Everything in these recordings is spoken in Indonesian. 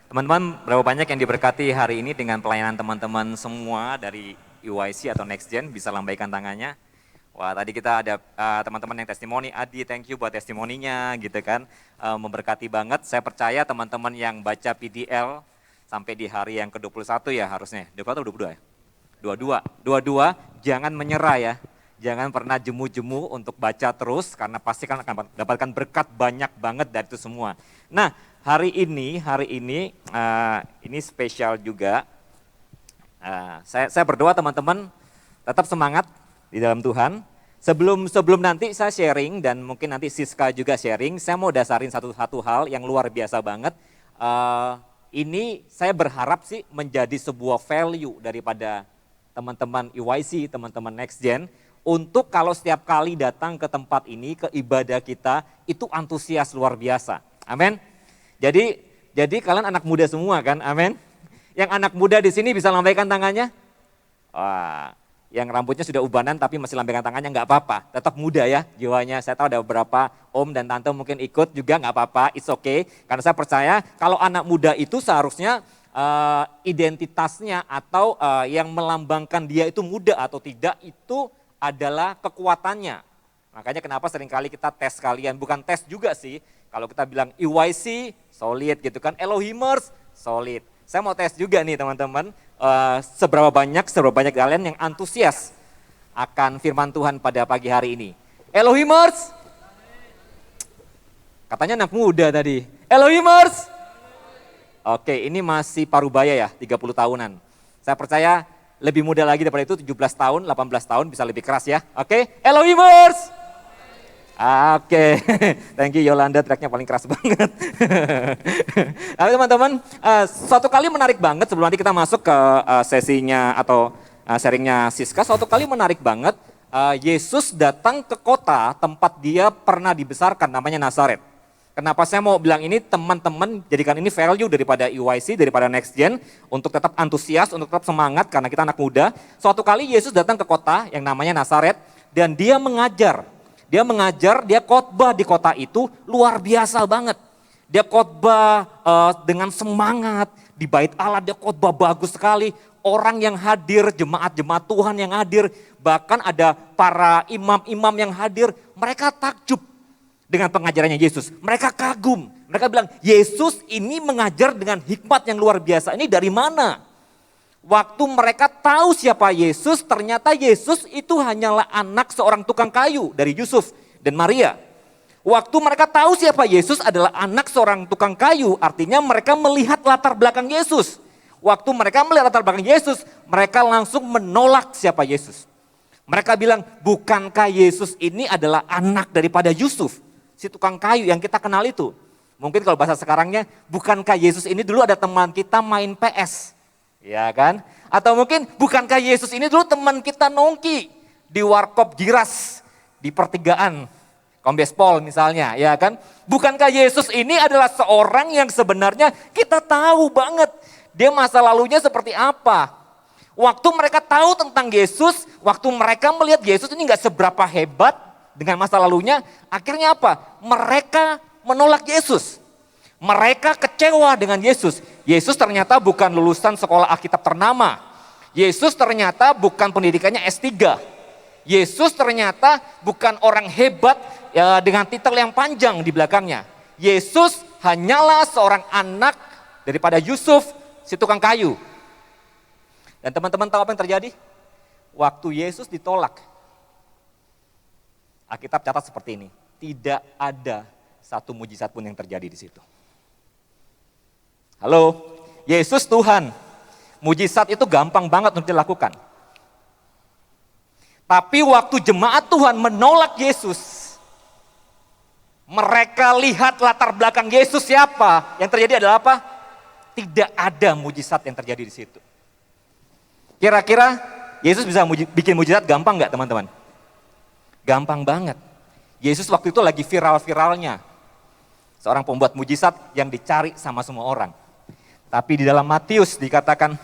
Teman-teman, berapa banyak yang diberkati hari ini dengan pelayanan teman-teman semua dari UIC atau Next Gen, bisa lambaikan tangannya. Wah, tadi kita ada teman-teman yang testimoni, Adi thank you buat testimoninya gitu kan, memberkati banget. Saya percaya teman-teman yang baca PDL sampai di hari yang ke-21 ya harusnya, 21 atau 22 ya? 22, jangan menyerah ya. Jangan pernah jemu-jemu untuk baca terus karena pasti kan akan mendapatkan berkat banyak banget dari itu semua. Nah, hari ini ini spesial juga. Saya berdoa teman-teman tetap semangat di dalam Tuhan. Sebelum nanti saya sharing dan mungkin nanti Siska juga sharing, saya mau dasarin satu hal yang luar biasa banget. Ini saya berharap sih menjadi sebuah value daripada teman-teman UIC, teman-teman Next Gen. Untuk kalau setiap kali datang ke tempat ini, ke ibadah kita, itu antusias luar biasa. Amin. Jadi kalian anak muda semua kan, amin. Yang anak muda di sini bisa lambaikan tangannya? Wah, yang rambutnya sudah ubanan tapi masih lambaikan tangannya nggak apa-apa. Tetap muda ya jiwanya. Saya tahu ada beberapa om dan tante mungkin ikut juga nggak apa-apa, it's okay. Karena saya percaya kalau anak muda itu seharusnya identitasnya atau yang melambangkan dia itu muda atau tidak itu adalah kekuatannya. Makanya kenapa seringkali kita tes kalian, bukan tes juga sih. Kalau kita bilang EYC, solid gitu kan, Elohimers, solid. Saya mau tes juga nih teman-teman, seberapa banyak kalian yang antusias akan firman Tuhan pada pagi hari ini. Elohimers, katanya anak muda tadi. Elohimers, oke ini masih parubaya ya, 30 tahunan. Saya percaya lebih muda lagi daripada itu, 17 tahun, 18 tahun bisa lebih keras ya. Oke, Elohimers. Oke, thank you Yolanda, tracknya paling keras banget. Halo teman-teman, suatu kali menarik banget sebelum nanti kita masuk ke sesinya atau sharingnya Siska, suatu kali menarik banget, Yesus datang ke kota tempat dia pernah dibesarkan, namanya Nazaret. Kenapa saya mau bilang ini, teman-teman jadikan ini value daripada EYC, daripada Next Gen, untuk tetap antusias, untuk tetap semangat karena kita anak muda. Suatu kali Yesus datang ke kota yang namanya Nazaret dan dia mengajar, dia khotbah di kota itu luar biasa banget. Dia khotbah dengan semangat, di bait Allah dia khotbah bagus sekali. Orang yang hadir, jemaat-jemaat Tuhan yang hadir, bahkan ada para imam-imam yang hadir, mereka takjub dengan pengajarannya Yesus. Mereka kagum. Mereka bilang, Yesus ini mengajar dengan hikmat yang luar biasa. Ini dari mana? Waktu mereka tahu siapa Yesus, ternyata Yesus itu hanyalah anak seorang tukang kayu dari Yusuf dan Maria. Waktu mereka tahu siapa Yesus adalah anak seorang tukang kayu, artinya mereka melihat latar belakang Yesus. Waktu mereka melihat latar belakang Yesus, mereka langsung menolak siapa Yesus. Mereka bilang, bukankah Yesus ini adalah anak daripada Yusuf? Si tukang kayu yang kita kenal itu. Mungkin kalau bahasa sekarangnya, bukankah Yesus ini dulu ada teman kita main PS? Ya kan? Atau mungkin, bukankah Yesus ini dulu teman kita nongki di warkop Giras, di pertigaan Kombes Pol misalnya, ya kan? Bukankah Yesus ini adalah seorang yang sebenarnya kita tahu banget dia masa lalunya seperti apa? Waktu mereka tahu tentang Yesus, waktu mereka melihat Yesus ini gak seberapa hebat, dengan masa lalunya, akhirnya apa? Mereka menolak Yesus. Mereka kecewa dengan Yesus. Yesus ternyata bukan lulusan sekolah Alkitab ternama. Yesus ternyata bukan pendidikannya S3. Yesus ternyata bukan orang hebat ya, dengan titel yang panjang di belakangnya. Yesus hanyalah seorang anak daripada Yusuf, si tukang kayu. Dan teman-teman tahu apa yang terjadi? Waktu Yesus ditolak, Alkitab catat seperti ini, tidak ada satu mujizat pun yang terjadi di situ. Halo, Yesus Tuhan, mujizat itu gampang banget untuk dilakukan. Tapi waktu jemaat Tuhan menolak Yesus, mereka lihat latar belakang Yesus siapa, yang terjadi adalah apa? Tidak ada mujizat yang terjadi di situ. Kira-kira Yesus bisa bikin mujizat gampang nggak teman-teman? Gampang banget. Yesus waktu itu lagi viral-viralnya. Seorang pembuat mujizat yang dicari sama semua orang. Tapi di dalam Matius dikatakan,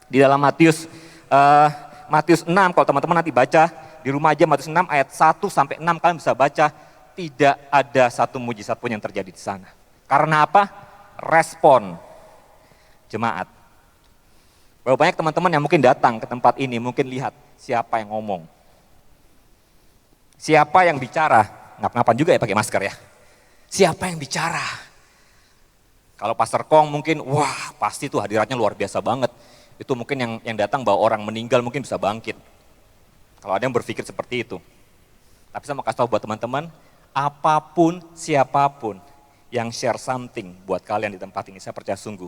di dalam Matius 6, kalau teman-teman nanti baca di rumah aja, Matius 6 ayat 1 sampai 6 kalian bisa baca, tidak ada satu mujizat pun yang terjadi di sana. Karena apa? Respon. jemaat. Berapa banyak teman-teman yang mungkin datang ke tempat ini, mungkin lihat siapa yang ngomong. Siapa yang bicara, ngap-ngapan juga ya pakai masker ya. Siapa yang bicara? Kalau Pastor Kong mungkin, wah pasti tuh hadiratnya luar biasa banget. Itu mungkin yang datang bawa orang meninggal mungkin bisa bangkit. Kalau ada yang berpikir seperti itu. Tapi saya mau kasih tahu buat teman-teman, apapun, siapapun yang share something buat kalian di tempat ini, saya percaya sungguh,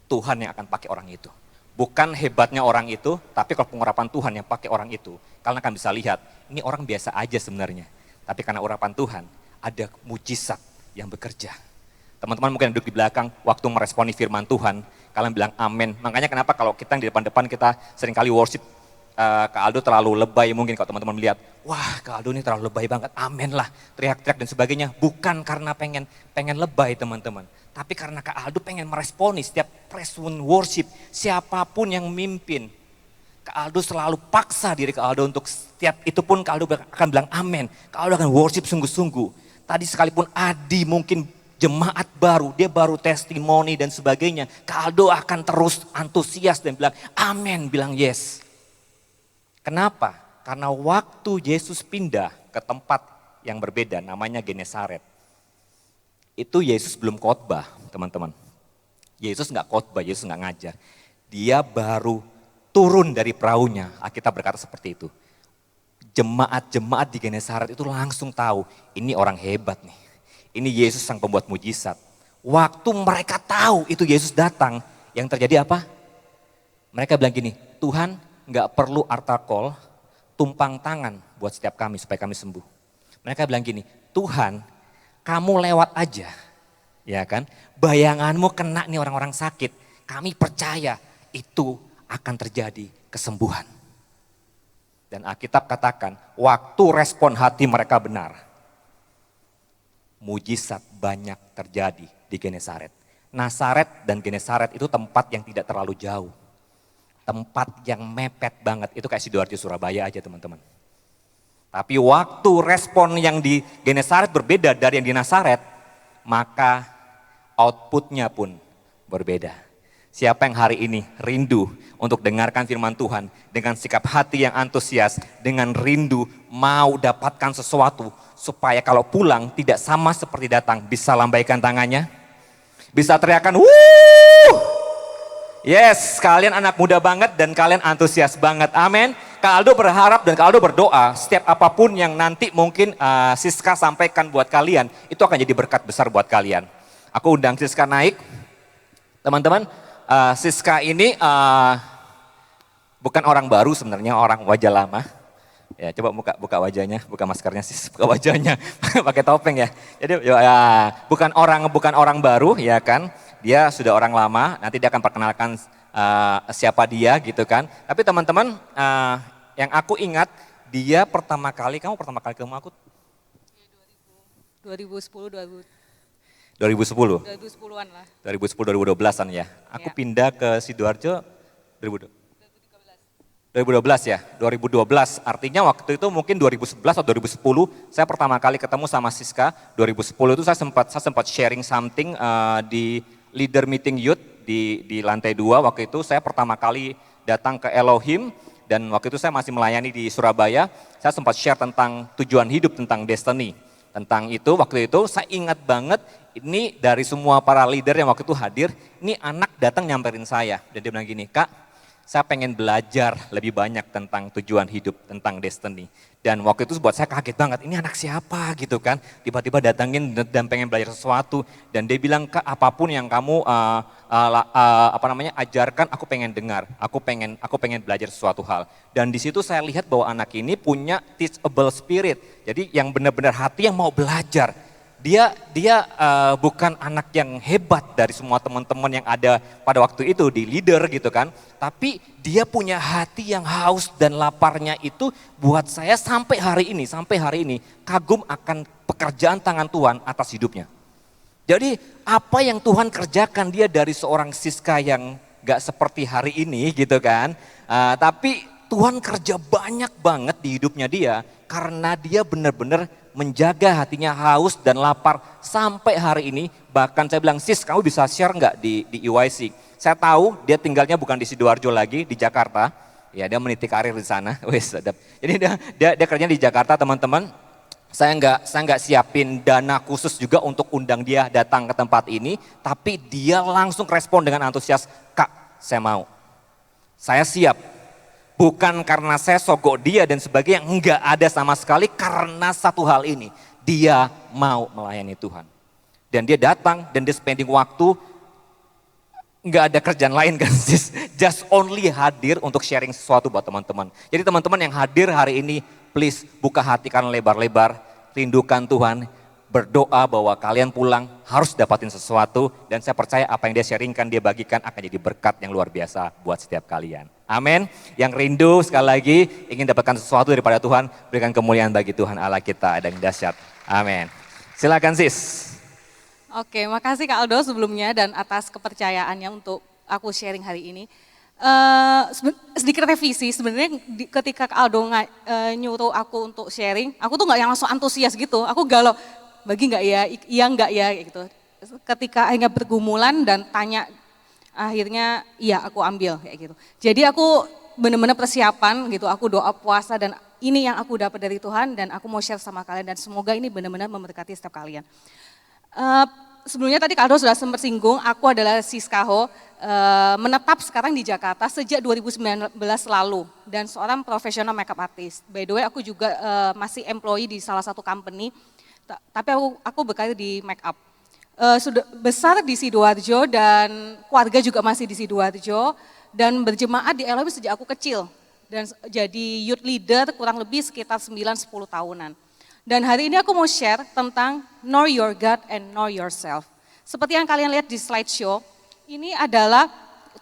Tuhan yang akan pakai orang itu. Bukan hebatnya orang itu, tapi kalau pengurapan Tuhan yang pakai orang itu, kalian akan bisa lihat, ini orang biasa aja sebenarnya. Tapi karena urapan Tuhan, ada mujizat yang bekerja. Teman-teman mungkin duduk di belakang, waktu meresponi firman Tuhan, kalian bilang amin. Makanya kenapa kalau kita di depan-depan kita seringkali worship, Kak Aldo terlalu lebay mungkin kalau teman-teman melihat, wah Kak Aldo ini terlalu lebay banget, amin lah, teriak-teriak dan sebagainya. Bukan karena pengen lebay teman-teman. Tapi karena Kak Aldo pengen meresponi setiap praise worship, siapapun yang memimpin. Kak Aldo selalu paksa diri Kak Aldo untuk setiap itu pun Kak Aldo akan bilang amin. Kak Aldo akan worship sungguh-sungguh. Tadi sekalipun Adi mungkin jemaat baru, dia baru testimoni dan sebagainya. Kak Aldo akan terus antusias dan bilang amin, bilang yes. Kenapa? Karena waktu Yesus pindah ke tempat yang berbeda namanya Genesaret. Itu Yesus belum khotbah, teman-teman. Yesus nggak khotbah, Yesus nggak ngajar. Dia baru turun dari perahunya, Alkitab berkata seperti itu. Jemaat-jemaat di Genesaret itu langsung tahu, ini orang hebat nih. Ini Yesus sang pembuat mujizat. Waktu mereka tahu itu Yesus datang, yang terjadi apa? Mereka bilang gini, Tuhan nggak perlu artakol, tumpang tangan buat setiap kami supaya kami sembuh. Mereka bilang gini, Tuhan kamu lewat aja, ya kan? Bayanganmu kena nih orang-orang sakit, kami percaya itu akan terjadi kesembuhan. Dan Alkitab katakan, waktu respon hati mereka benar, mujizat banyak terjadi di Genesaret. Nasaret dan Genesaret itu tempat yang tidak terlalu jauh. Tempat yang mepet banget, itu kayak Sidoarjo Surabaya aja teman-teman. Tapi waktu respon yang di Genesaret berbeda dari yang di Nasaret, maka outputnya pun berbeda. Siapa yang hari ini rindu untuk dengarkan firman Tuhan dengan sikap hati yang antusias, dengan rindu mau dapatkan sesuatu supaya kalau pulang tidak sama seperti datang, bisa lambaikan tangannya, bisa teriakan wuh. Yes, kalian anak muda banget dan kalian antusias banget, amin. Kak Aldo berharap dan Kak Aldo berdoa setiap apapun yang nanti mungkin Siska sampaikan buat kalian, itu akan jadi berkat besar buat kalian. Aku undang Siska naik, teman-teman. Siska ini bukan orang baru sebenarnya, orang wajah lama. Ya, coba buka wajahnya, buka maskernya, buka wajahnya, pakai topeng ya. Jadi ya, bukan orang baru ya kan. Dia sudah orang lama, nanti dia akan perkenalkan siapa dia gitu kan. Tapi teman-teman yang aku ingat, dia pertama kali ketemu aku? 2010, 2010? 2010-an lah. 2010, 2012-an ya. Aku Ya. pindah ke Sidoarjo 2012 ya, 2012 artinya waktu itu mungkin 2011 atau 2010 saya pertama kali ketemu sama Siska. 2010 itu saya sempat sharing something di leader meeting youth di lantai 2. Waktu itu saya pertama kali datang ke Elohim dan waktu itu saya masih melayani di Surabaya. Saya sempat share tentang tujuan hidup, tentang destiny. Tentang itu waktu itu saya ingat banget, ini dari semua para leader yang waktu itu hadir, ini anak datang nyamperin saya dan dia bilang gini, Kak, saya pengen belajar lebih banyak tentang tujuan hidup, tentang destiny. Dan waktu itu buat saya kaget banget, ini anak siapa gitu kan. Tiba-tiba datangin dan pengen belajar sesuatu. Dan dia bilang, Kak apapun yang kamu ajarkan, aku pengen dengar. Aku pengen belajar sesuatu hal. Dan di situ saya lihat bahwa anak ini punya teachable spirit. Jadi yang benar-benar hati yang mau belajar. Dia bukan anak yang hebat dari semua teman-teman yang ada pada waktu itu di leader gitu kan. Tapi dia punya hati yang haus dan laparnya itu buat saya sampai hari ini kagum akan pekerjaan tangan Tuhan atas hidupnya. Jadi apa yang Tuhan kerjakan dia dari seorang Siska yang gak seperti hari ini gitu kan. Tapi Tuhan kerja banyak banget di hidupnya dia karena dia benar-benar menjaga hatinya haus dan lapar sampai hari ini. Bahkan saya bilang, sis kamu bisa share nggak di EYC? Saya tahu dia tinggalnya bukan di Sidoarjo lagi, di Jakarta. Ya dia meniti karir di sana. Wes, sedap. Jadi dia kerjanya di Jakarta teman-teman. Saya nggak siapin dana khusus juga untuk undang dia datang ke tempat ini. Tapi dia langsung respon dengan antusias, Kak saya mau. Saya siap. Bukan karena saya sogok dia dan sebagainya, enggak ada sama sekali karena satu hal ini. Dia mau melayani Tuhan. Dan dia datang dan dia spending waktu, enggak ada kerjaan lain kan sis. Just only hadir untuk sharing sesuatu buat teman-teman. Jadi teman-teman yang hadir hari ini, please buka hati kalian lebar-lebar, rindukan Tuhan, berdoa bahwa kalian pulang harus dapatin sesuatu. Dan saya percaya apa yang dia sharingkan, dia bagikan akan jadi berkat yang luar biasa buat setiap kalian. Amin. Yang rindu sekali lagi ingin dapatkan sesuatu daripada Tuhan, berikan kemuliaan bagi Tuhan Allah kita dan dahsyat. Amin. Silakan sis. Oke, makasih Kak Aldo sebelumnya dan atas kepercayaannya untuk aku sharing hari ini. Sedikit revisi, sebenarnya ketika Kak Aldo nyuruh aku untuk sharing, aku tuh nggak yang langsung antusias gitu. Aku galau, bagi nggak ya, iya nggak ya gitu. Ketika akhirnya bergumulan dan tanya, akhirnya iya aku ambil kayak gitu. Jadi aku benar-benar persiapan gitu, aku doa puasa dan ini yang aku dapat dari Tuhan dan aku mau share sama kalian dan semoga ini benar-benar memberkati setiap kalian. Sebelumnya tadi Kak Aldo sudah sempat singgung, aku adalah Siskaho, menetap sekarang di Jakarta sejak 2019 lalu dan seorang profesional makeup artist. By the way aku juga masih employee di salah satu company, tapi aku bekerja di makeup. Sudah besar di Sidoarjo dan keluarga juga masih di Sidoarjo dan berjemaat di LM sejak aku kecil dan jadi youth leader kurang lebih sekitar 9-10 tahunan. Dan hari ini aku mau share tentang know your God and know yourself. Seperti yang kalian lihat di slideshow, ini adalah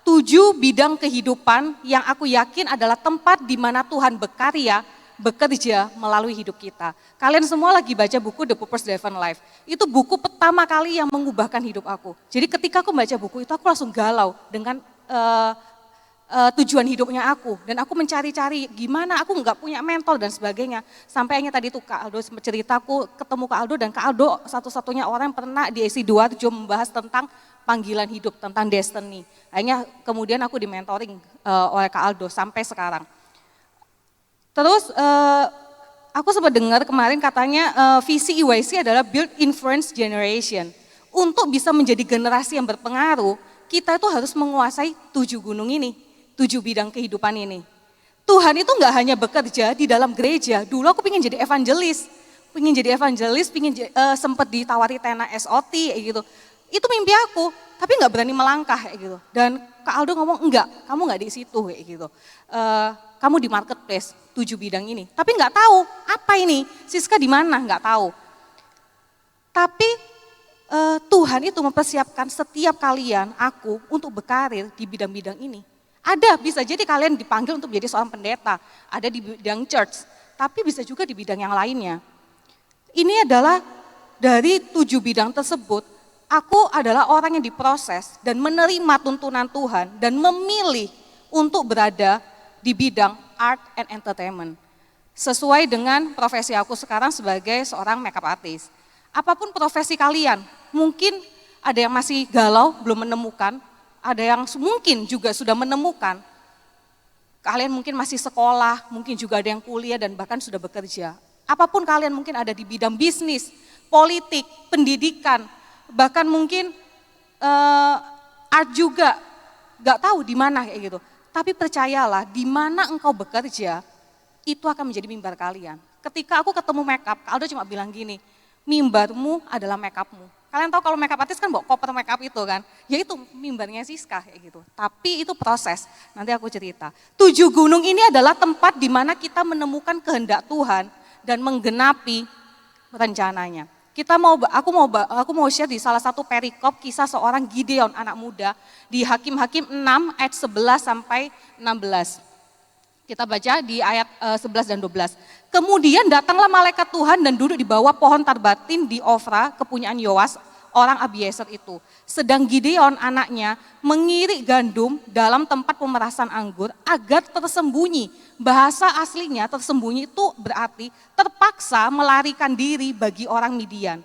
7 bidang kehidupan yang aku yakin adalah tempat di mana Tuhan berkarya, bekerja melalui hidup kita. Kalian semua lagi baca buku The Purpose Driven Life. Itu buku pertama kali yang mengubahkan hidup aku. Jadi ketika aku baca buku itu aku langsung galau dengan tujuan hidupnya aku. Dan aku mencari-cari gimana aku nggak punya mentor dan sebagainya. Sampai akhirnya tadi tuh Kak Aldo sempat cerita, aku ketemu Kak Aldo dan Kak Aldo satu-satunya orang yang pernah di Sidoarjo membahas tentang panggilan hidup, tentang destiny. Akhirnya kemudian aku di-mentoring oleh Kak Aldo sampai sekarang. Terus aku sempat dengar kemarin katanya visi EYC adalah build influence generation. Untuk bisa menjadi generasi yang berpengaruh, kita itu harus menguasai 7 gunung ini, 7 bidang kehidupan ini. Tuhan itu nggak hanya bekerja di dalam gereja, dulu aku pengen jadi evangelis, sempat ditawari Tena SOT gitu. Itu mimpi aku, tapi nggak berani melangkah kayak gitu. Dan Kak Aldo ngomong enggak, kamu nggak di situ kayak gitu. Kamu di marketplace 7 bidang ini, tapi nggak tahu apa ini, Siska di mana nggak tahu. Tapi Tuhan itu mempersiapkan setiap kalian, aku untuk berkarir di bidang-bidang ini. Ada, bisa jadi kalian dipanggil untuk menjadi seorang pendeta, ada di bidang church, tapi bisa juga di bidang yang lainnya. Ini adalah dari 7 bidang tersebut, aku adalah orang yang diproses dan menerima tuntunan Tuhan dan memilih untuk berada di bidang art and entertainment. Sesuai dengan profesi aku sekarang sebagai seorang makeup artist. Apapun profesi kalian, mungkin ada yang masih galau, belum menemukan, ada yang mungkin juga sudah menemukan. Kalian mungkin masih sekolah, mungkin juga ada yang kuliah dan bahkan sudah bekerja. Apapun kalian mungkin ada di bidang bisnis, politik, pendidikan, bahkan mungkin art juga, gak tahu di mana kayak gitu. Tapi percayalah, di mana engkau bekerja, itu akan menjadi mimbar kalian. Ketika aku ketemu makeup, Kak Aldo cuma bilang gini, mimbarmu adalah makeupmu. Kalian tahu kalau makeup artist kan bawa koper makeup itu kan, ya itu mimbarnya Siska kayak gitu. Tapi itu proses, nanti aku cerita. 7 gunung ini adalah tempat di mana kita menemukan kehendak Tuhan dan menggenapi rencananya. Aku mau share di salah satu perikop kisah seorang Gideon, anak muda, di Hakim-Hakim 6 ayat 11 sampai 16. Kita baca di ayat 11 dan 12. Kemudian datanglah malaikat Tuhan dan duduk di bawah pohon tarbatin di Ofra, kepunyaan Yoas, orang Abiezer itu. Sedang Gideon anaknya mengirik gandum dalam tempat pemerasan anggur agar tersembunyi. Bahasa aslinya tersembunyi itu berarti terpaksa melarikan diri bagi orang Midian.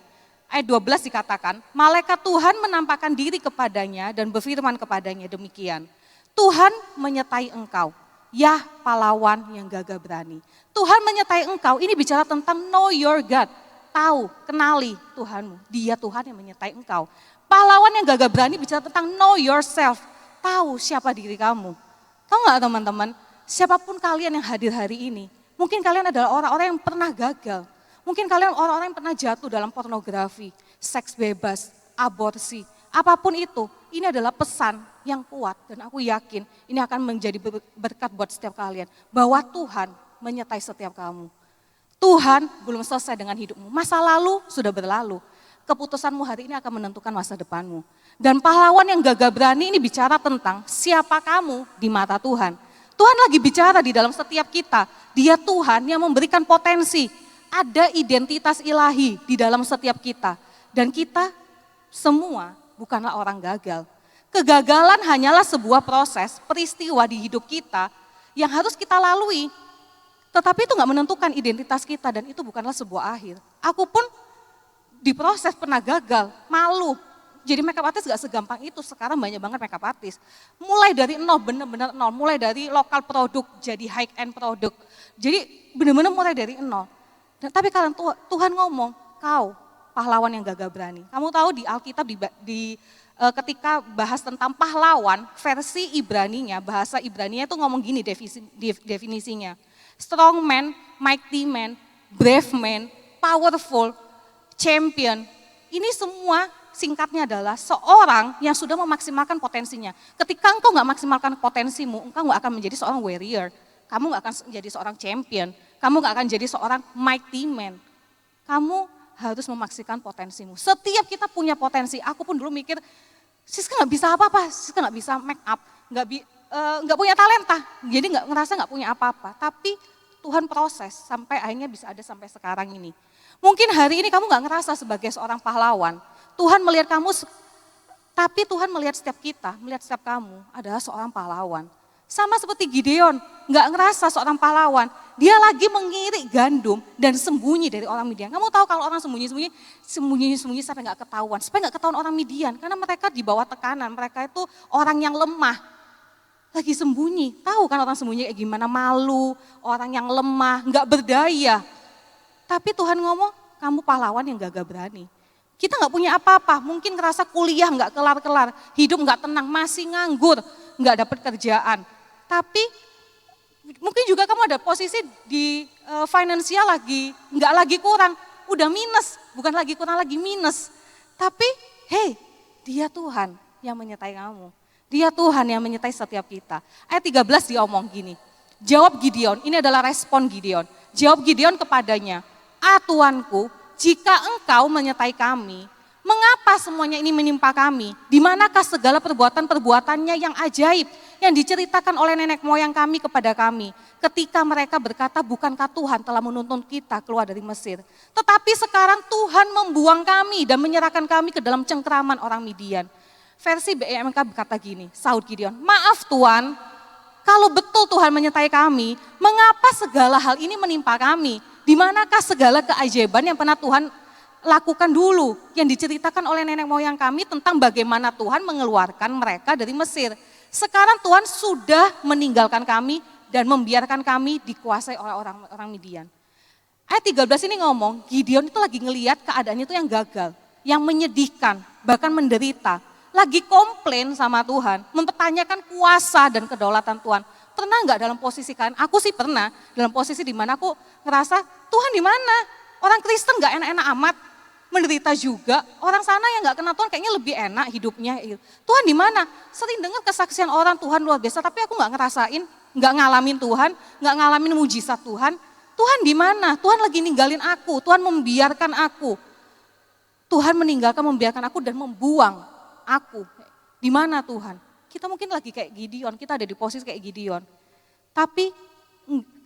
Ayat 12 dikatakan, malaikat Tuhan menampakkan diri kepadanya dan berfirman kepadanya demikian. Tuhan menyertai engkau, ya pahlawan yang gagah berani. Tuhan menyertai engkau, ini bicara tentang know your God. Tahu, kenali Tuhanmu, dia Tuhan yang menyertai engkau. Pahlawan yang gagah berani bicara tentang know yourself, tahu siapa diri kamu. Tahu nggak teman-teman, siapapun kalian yang hadir hari ini, mungkin kalian adalah orang-orang yang pernah gagal. Mungkin kalian orang-orang yang pernah jatuh dalam pornografi, seks bebas, aborsi, apapun itu. Ini adalah pesan yang kuat dan aku yakin ini akan menjadi berkat buat setiap kalian. Bahwa Tuhan menyertai setiap kamu. Tuhan belum selesai dengan hidupmu. Masa lalu sudah berlalu. Keputusanmu hari ini akan menentukan masa depanmu. Dan pahlawan yang gagah berani ini bicara tentang siapa kamu di mata Tuhan. Tuhan lagi bicara di dalam setiap kita. Dia Tuhan yang memberikan potensi. Ada identitas ilahi di dalam setiap kita. Dan kita semua bukanlah orang gagal. Kegagalan hanyalah sebuah proses, peristiwa di hidup kita yang harus kita lalui. Tetapi itu nggak menentukan identitas kita dan itu bukanlah sebuah akhir. Aku pun diproses pernah gagal, malu. Jadi makeup artist gak segampang itu, sekarang banyak banget makeup artist. Mulai dari nol, benar-benar nol. Mulai dari lokal produk jadi high end produk. Jadi benar-benar mulai dari nol. Tapi kalian Tuhan ngomong, kau pahlawan yang gagah berani. Kamu tahu di Alkitab ketika bahas tentang pahlawan, versi Ibraninya, bahasa Ibraninya itu ngomong gini definisinya. Strong man, mighty man, brave man, powerful, champion. Ini semua singkatnya adalah seorang yang sudah memaksimalkan potensinya. Ketika engkau nggak maksimalkan potensimu, engkau nggak akan menjadi seorang warrior. Kamu nggak akan menjadi seorang champion. Kamu nggak akan jadi seorang mighty man. Kamu harus memaksimalkan potensimu. Setiap kita punya potensi. Aku pun dulu mikir, Siska nggak bisa apa-apa, Siska nggak bisa make up, nggak punya talenta, jadi ngerasa nggak punya apa-apa. Tapi Tuhan proses sampai akhirnya bisa ada sampai sekarang ini. Mungkin hari ini kamu nggak ngerasa sebagai seorang pahlawan. Tuhan melihat kamu, tapi Tuhan melihat setiap kita, melihat setiap kamu adalah seorang pahlawan. Sama seperti Gideon, nggak ngerasa seorang pahlawan. Dia lagi mengirik gandum dan sembunyi dari orang Midian. Kamu tahu kalau orang sembunyi sampai nggak ketahuan. Supaya nggak ketahuan orang Midian, karena mereka di bawah tekanan. Mereka itu orang yang lemah. Lagi sembunyi, tahu kan orang sembunyi kayak gimana, malu, orang yang lemah, nggak berdaya. Tapi Tuhan ngomong, kamu pahlawan yang gagah berani. Kita nggak punya apa-apa, mungkin ngerasa kuliah nggak kelar-kelar, hidup nggak tenang, masih nganggur, nggak dapat kerjaan. Tapi mungkin juga kamu ada posisi di finansial lagi, nggak lagi kurang, udah minus, bukan lagi kurang lagi minus. Tapi hey, dia Tuhan yang menyertai kamu. Dia Tuhan yang menyertai setiap kita. Ayat 13 dia omong gini, jawab Gideon, ini adalah respon Gideon. Jawab Gideon kepadanya, Tuanku, jika engkau menyertai kami, mengapa semuanya ini menimpa kami? Di manakah segala perbuatan-perbuatannya yang ajaib yang diceritakan oleh nenek moyang kami kepada kami? Ketika mereka berkata, bukankah Tuhan telah menuntun kita keluar dari Mesir? Tetapi sekarang Tuhan membuang kami dan menyerahkan kami ke dalam cengkeraman orang Midian. Versi BMK berkata gini, Saud Gideon, maaf Tuhan, kalau betul Tuhan menyertai kami, mengapa segala hal ini menimpa kami? Di manakah segala keajaiban yang pernah Tuhan lakukan dulu, yang diceritakan oleh nenek moyang kami tentang bagaimana Tuhan mengeluarkan mereka dari Mesir. Sekarang Tuhan sudah meninggalkan kami dan membiarkan kami dikuasai oleh orang Midian. Ayat 13 ini ngomong, Gideon itu lagi ngelihat keadaannya itu yang gagal, yang menyedihkan, bahkan menderita. Lagi komplain sama Tuhan, mempertanyakan kuasa dan kedaulatan Tuhan. Pernah nggak dalam posisi kalian? Aku sih pernah dalam posisi di mana aku ngerasa Tuhan di mana? Orang Kristen nggak enak-enak amat, menderita juga. Orang sana yang nggak kenal Tuhan kayaknya lebih enak hidupnya. Tuhan di mana? Sering dengar kesaksian orang Tuhan luar biasa, tapi aku nggak ngerasain, nggak ngalamin Tuhan, nggak ngalamin mujizat Tuhan. Tuhan di mana? Tuhan lagi ninggalin aku, Tuhan membiarkan aku. Tuhan meninggalkan, membiarkan aku dan membuang aku. Di mana Tuhan? Kita mungkin lagi kayak Gideon, kita ada di posisi kayak Gideon. Tapi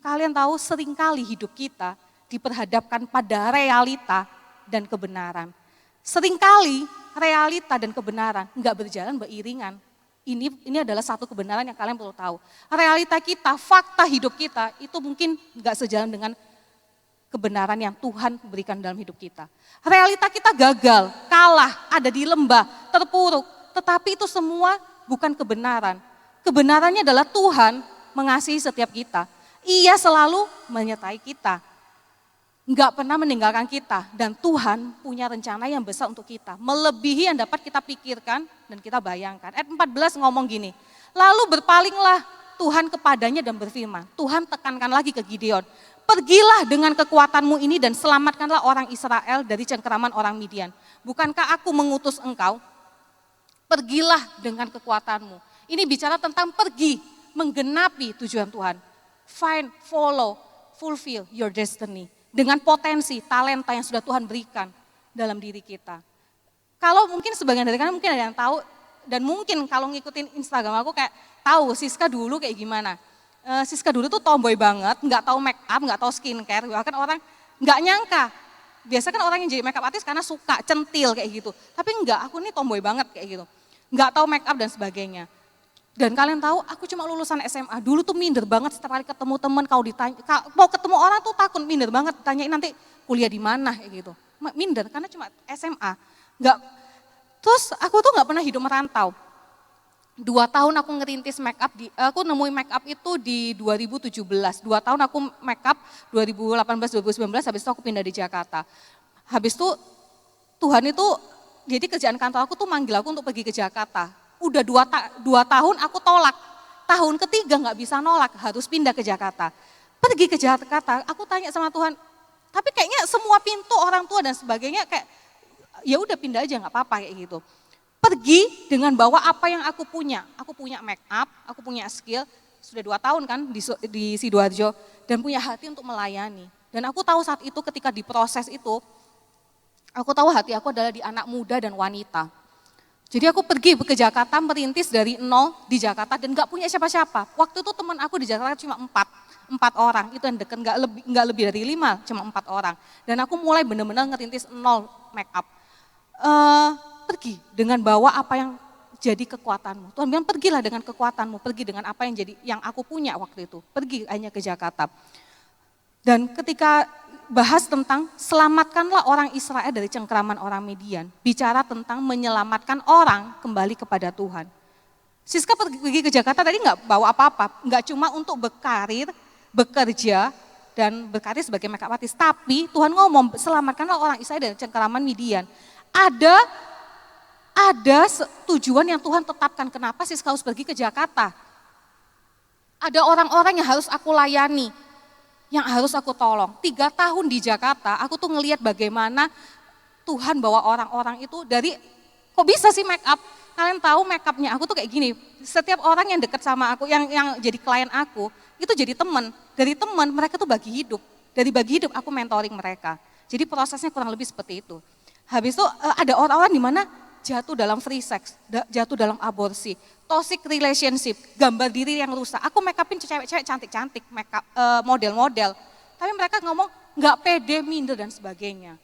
kalian tahu seringkali hidup kita diperhadapkan pada realita dan kebenaran. Seringkali realita dan kebenaran nggak berjalan beriringan. Ini adalah satu kebenaran yang kalian perlu tahu. Realita kita, fakta hidup kita itu mungkin nggak sejalan dengan kebenaran yang Tuhan berikan dalam hidup kita. Realita kita gagal, kalah, ada di lembah, terpuruk. Tetapi itu semua bukan kebenaran. Kebenarannya adalah Tuhan mengasihi setiap kita. Ia selalu menyertai kita. Enggak pernah meninggalkan kita. Dan Tuhan punya rencana yang besar untuk kita. Melebihi yang dapat kita pikirkan dan kita bayangkan. Ayat 14 ngomong gini, lalu berpalinglah Tuhan kepadanya dan berfirman. Tuhan tekankan lagi ke Gideon. Pergilah dengan kekuatanmu ini dan selamatkanlah orang Israel dari cengkeraman orang Midian. Bukankah aku mengutus engkau? Pergilah dengan kekuatanmu. Ini bicara tentang pergi, menggenapi tujuan Tuhan. Find, follow, fulfill your destiny. Dengan potensi, talenta yang sudah Tuhan berikan dalam diri kita. Kalau mungkin sebagian dari kalian mungkin ada yang tahu, dan mungkin kalau ngikutin Instagram aku kayak tahu Siska dulu kayak gimana. Siska dulu tuh tomboy banget, nggak tahu make up, nggak tahu skincare, bahkan orang nggak nyangka. Biasa kan orang yang jadi make up artist karena suka, centil kayak gitu. Tapi enggak, aku ini tomboy banget kayak gitu. Nggak tahu make up dan sebagainya. Dan kalian tahu, aku cuma lulusan SMA. Dulu tuh minder banget setiap kali ketemu teman, kau ditanya, mau ketemu orang tuh takut, minder banget. Tanyain nanti kuliah di mana kayak gitu. Minder karena cuma SMA. Nggak. Terus aku tuh nggak pernah hidup merantau. 2 tahun aku ngerintis make up, aku nemuin make up itu di 2017. 2 tahun aku make up 2018-2019, habis itu aku pindah di Jakarta. Habis itu Tuhan itu, jadi kerjaan kantor aku tuh manggil aku untuk pergi ke Jakarta. Udah 2 tahun aku tolak, tahun ketiga nggak bisa nolak, harus pindah ke Jakarta. Pergi ke Jakarta, aku tanya sama Tuhan, tapi kayaknya semua pintu orang tua dan sebagainya kayak, ya udah pindah aja nggak apa-apa kayak gitu. Pergi dengan bawa apa yang aku punya make up, aku punya skill, sudah 2 tahun kan di Sidoarjo, dan punya hati untuk melayani. Dan aku tahu saat itu ketika diproses itu, aku tahu hati aku adalah di anak muda dan wanita. Jadi aku pergi ke Jakarta merintis dari nol di Jakarta dan gak punya siapa-siapa. Waktu itu teman aku di Jakarta cuma 4 orang, itu yang deket gak lebih dari 5, cuma 4 orang. Dan aku mulai benar-benar ngerintis nol make up. Pergi dengan bawa apa yang jadi kekuatanmu. Tuhan bilang pergilah dengan kekuatanmu, pergi dengan apa yang aku punya waktu itu. Pergi hanya ke Jakarta. Dan ketika bahas tentang selamatkanlah orang Israel dari cengkeraman orang Midian. Bicara tentang menyelamatkan orang kembali kepada Tuhan. Siska pergi ke Jakarta tadi nggak bawa apa-apa. Nggak cuma untuk berkarir, bekerja, dan berkarir sebagai makeup artist. Tapi Tuhan ngomong selamatkanlah orang Israel dari cengkeraman Midian. Ada tujuan yang Tuhan tetapkan. Kenapa Siska harus pergi ke Jakarta? Ada orang-orang yang harus aku layani, yang harus aku tolong. 3 tahun di Jakarta, aku tuh ngelihat bagaimana Tuhan bawa orang-orang itu dari, kok bisa sih make up? Kalian tahu make upnya aku tuh kayak gini, setiap orang yang dekat sama aku, yang jadi klien aku, itu jadi teman. Dari teman mereka tuh bagi hidup, dari bagi hidup aku mentoring mereka. Jadi prosesnya kurang lebih seperti itu. Habis itu ada orang-orang di mana jatuh dalam free sex, jatuh dalam aborsi, toxic relationship, gambar diri yang rusak. Aku make upin cewek-cewek cantik-cantik, model-model. Tapi mereka ngomong nggak pede, minder dan sebagainya.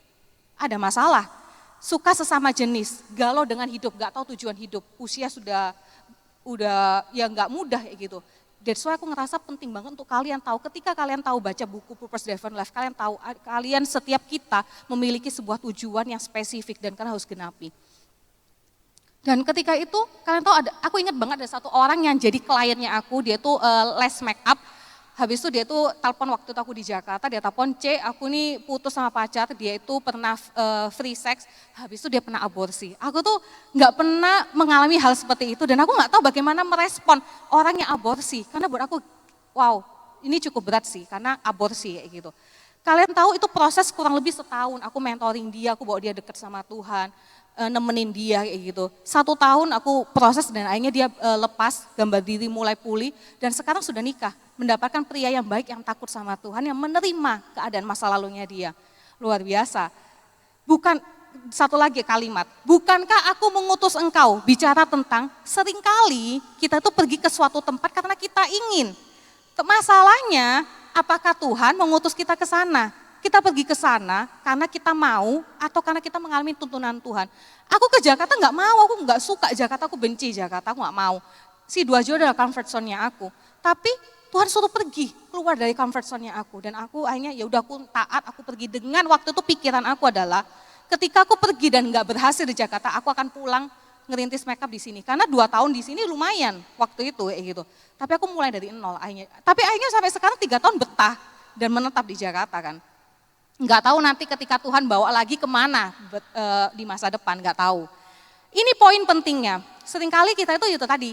Ada masalah, suka sesama jenis, galau dengan hidup, nggak tahu tujuan hidup, usia sudah ya nggak mudah kayak gitu. That's why aku ngerasa penting banget untuk kalian tahu, ketika kalian tahu baca buku Purpose Driven Life, kalian tahu kalian setiap kita memiliki sebuah tujuan yang spesifik dan kalian harus genapi. Dan ketika itu kalian tahu aku ingat banget ada satu orang yang jadi kliennya aku, dia tuh les make up. Habis itu dia tuh telepon waktu itu aku di Jakarta, dia telepon, aku nih putus sama pacar, dia itu pernah free sex, habis itu dia pernah aborsi. Aku tuh nggak pernah mengalami hal seperti itu dan aku nggak tahu bagaimana merespon orang yang aborsi. Karena buat aku, wow ini cukup berat sih karena aborsi kayak gitu. Kalian tahu itu proses kurang lebih setahun, aku mentoring dia, aku bawa dia dekat sama Tuhan, nemenin dia kayak gitu. 1 tahun aku proses dan akhirnya dia lepas, gambar diri mulai pulih dan sekarang sudah nikah. Mendapatkan pria yang baik, yang takut sama Tuhan, yang menerima keadaan masa lalunya dia. Luar biasa. Bukan, satu lagi kalimat, bukankah aku mengutus engkau? Bicara tentang seringkali kita tuh pergi ke suatu tempat karena kita ingin. Masalahnya, apakah Tuhan mengutus kita ke sana? kita pergi ke sana karena kita mau atau karena kita mengalami tuntunan Tuhan. Aku ke Jakarta nggak mau, aku nggak suka Jakarta, aku benci Jakarta, aku nggak mau. Sidoarjo adalah comfort zone-nya aku. Tapi Tuhan suruh pergi keluar dari comfort zone-nya aku. Dan aku akhirnya ya udah aku taat, aku pergi dengan waktu itu pikiran aku adalah ketika aku pergi dan nggak berhasil di Jakarta, aku akan pulang ngerintis makeup di sini. Karena 2 tahun di sini lumayan waktu itu kayak gitu. Tapi aku mulai dari nol akhirnya. Tapi akhirnya sampai sekarang 3 tahun betah dan menetap di Jakarta kan. Nggak tahu nanti ketika Tuhan bawa lagi kemana di masa depan, nggak tahu. Ini poin pentingnya. Seringkali kita itu tadi,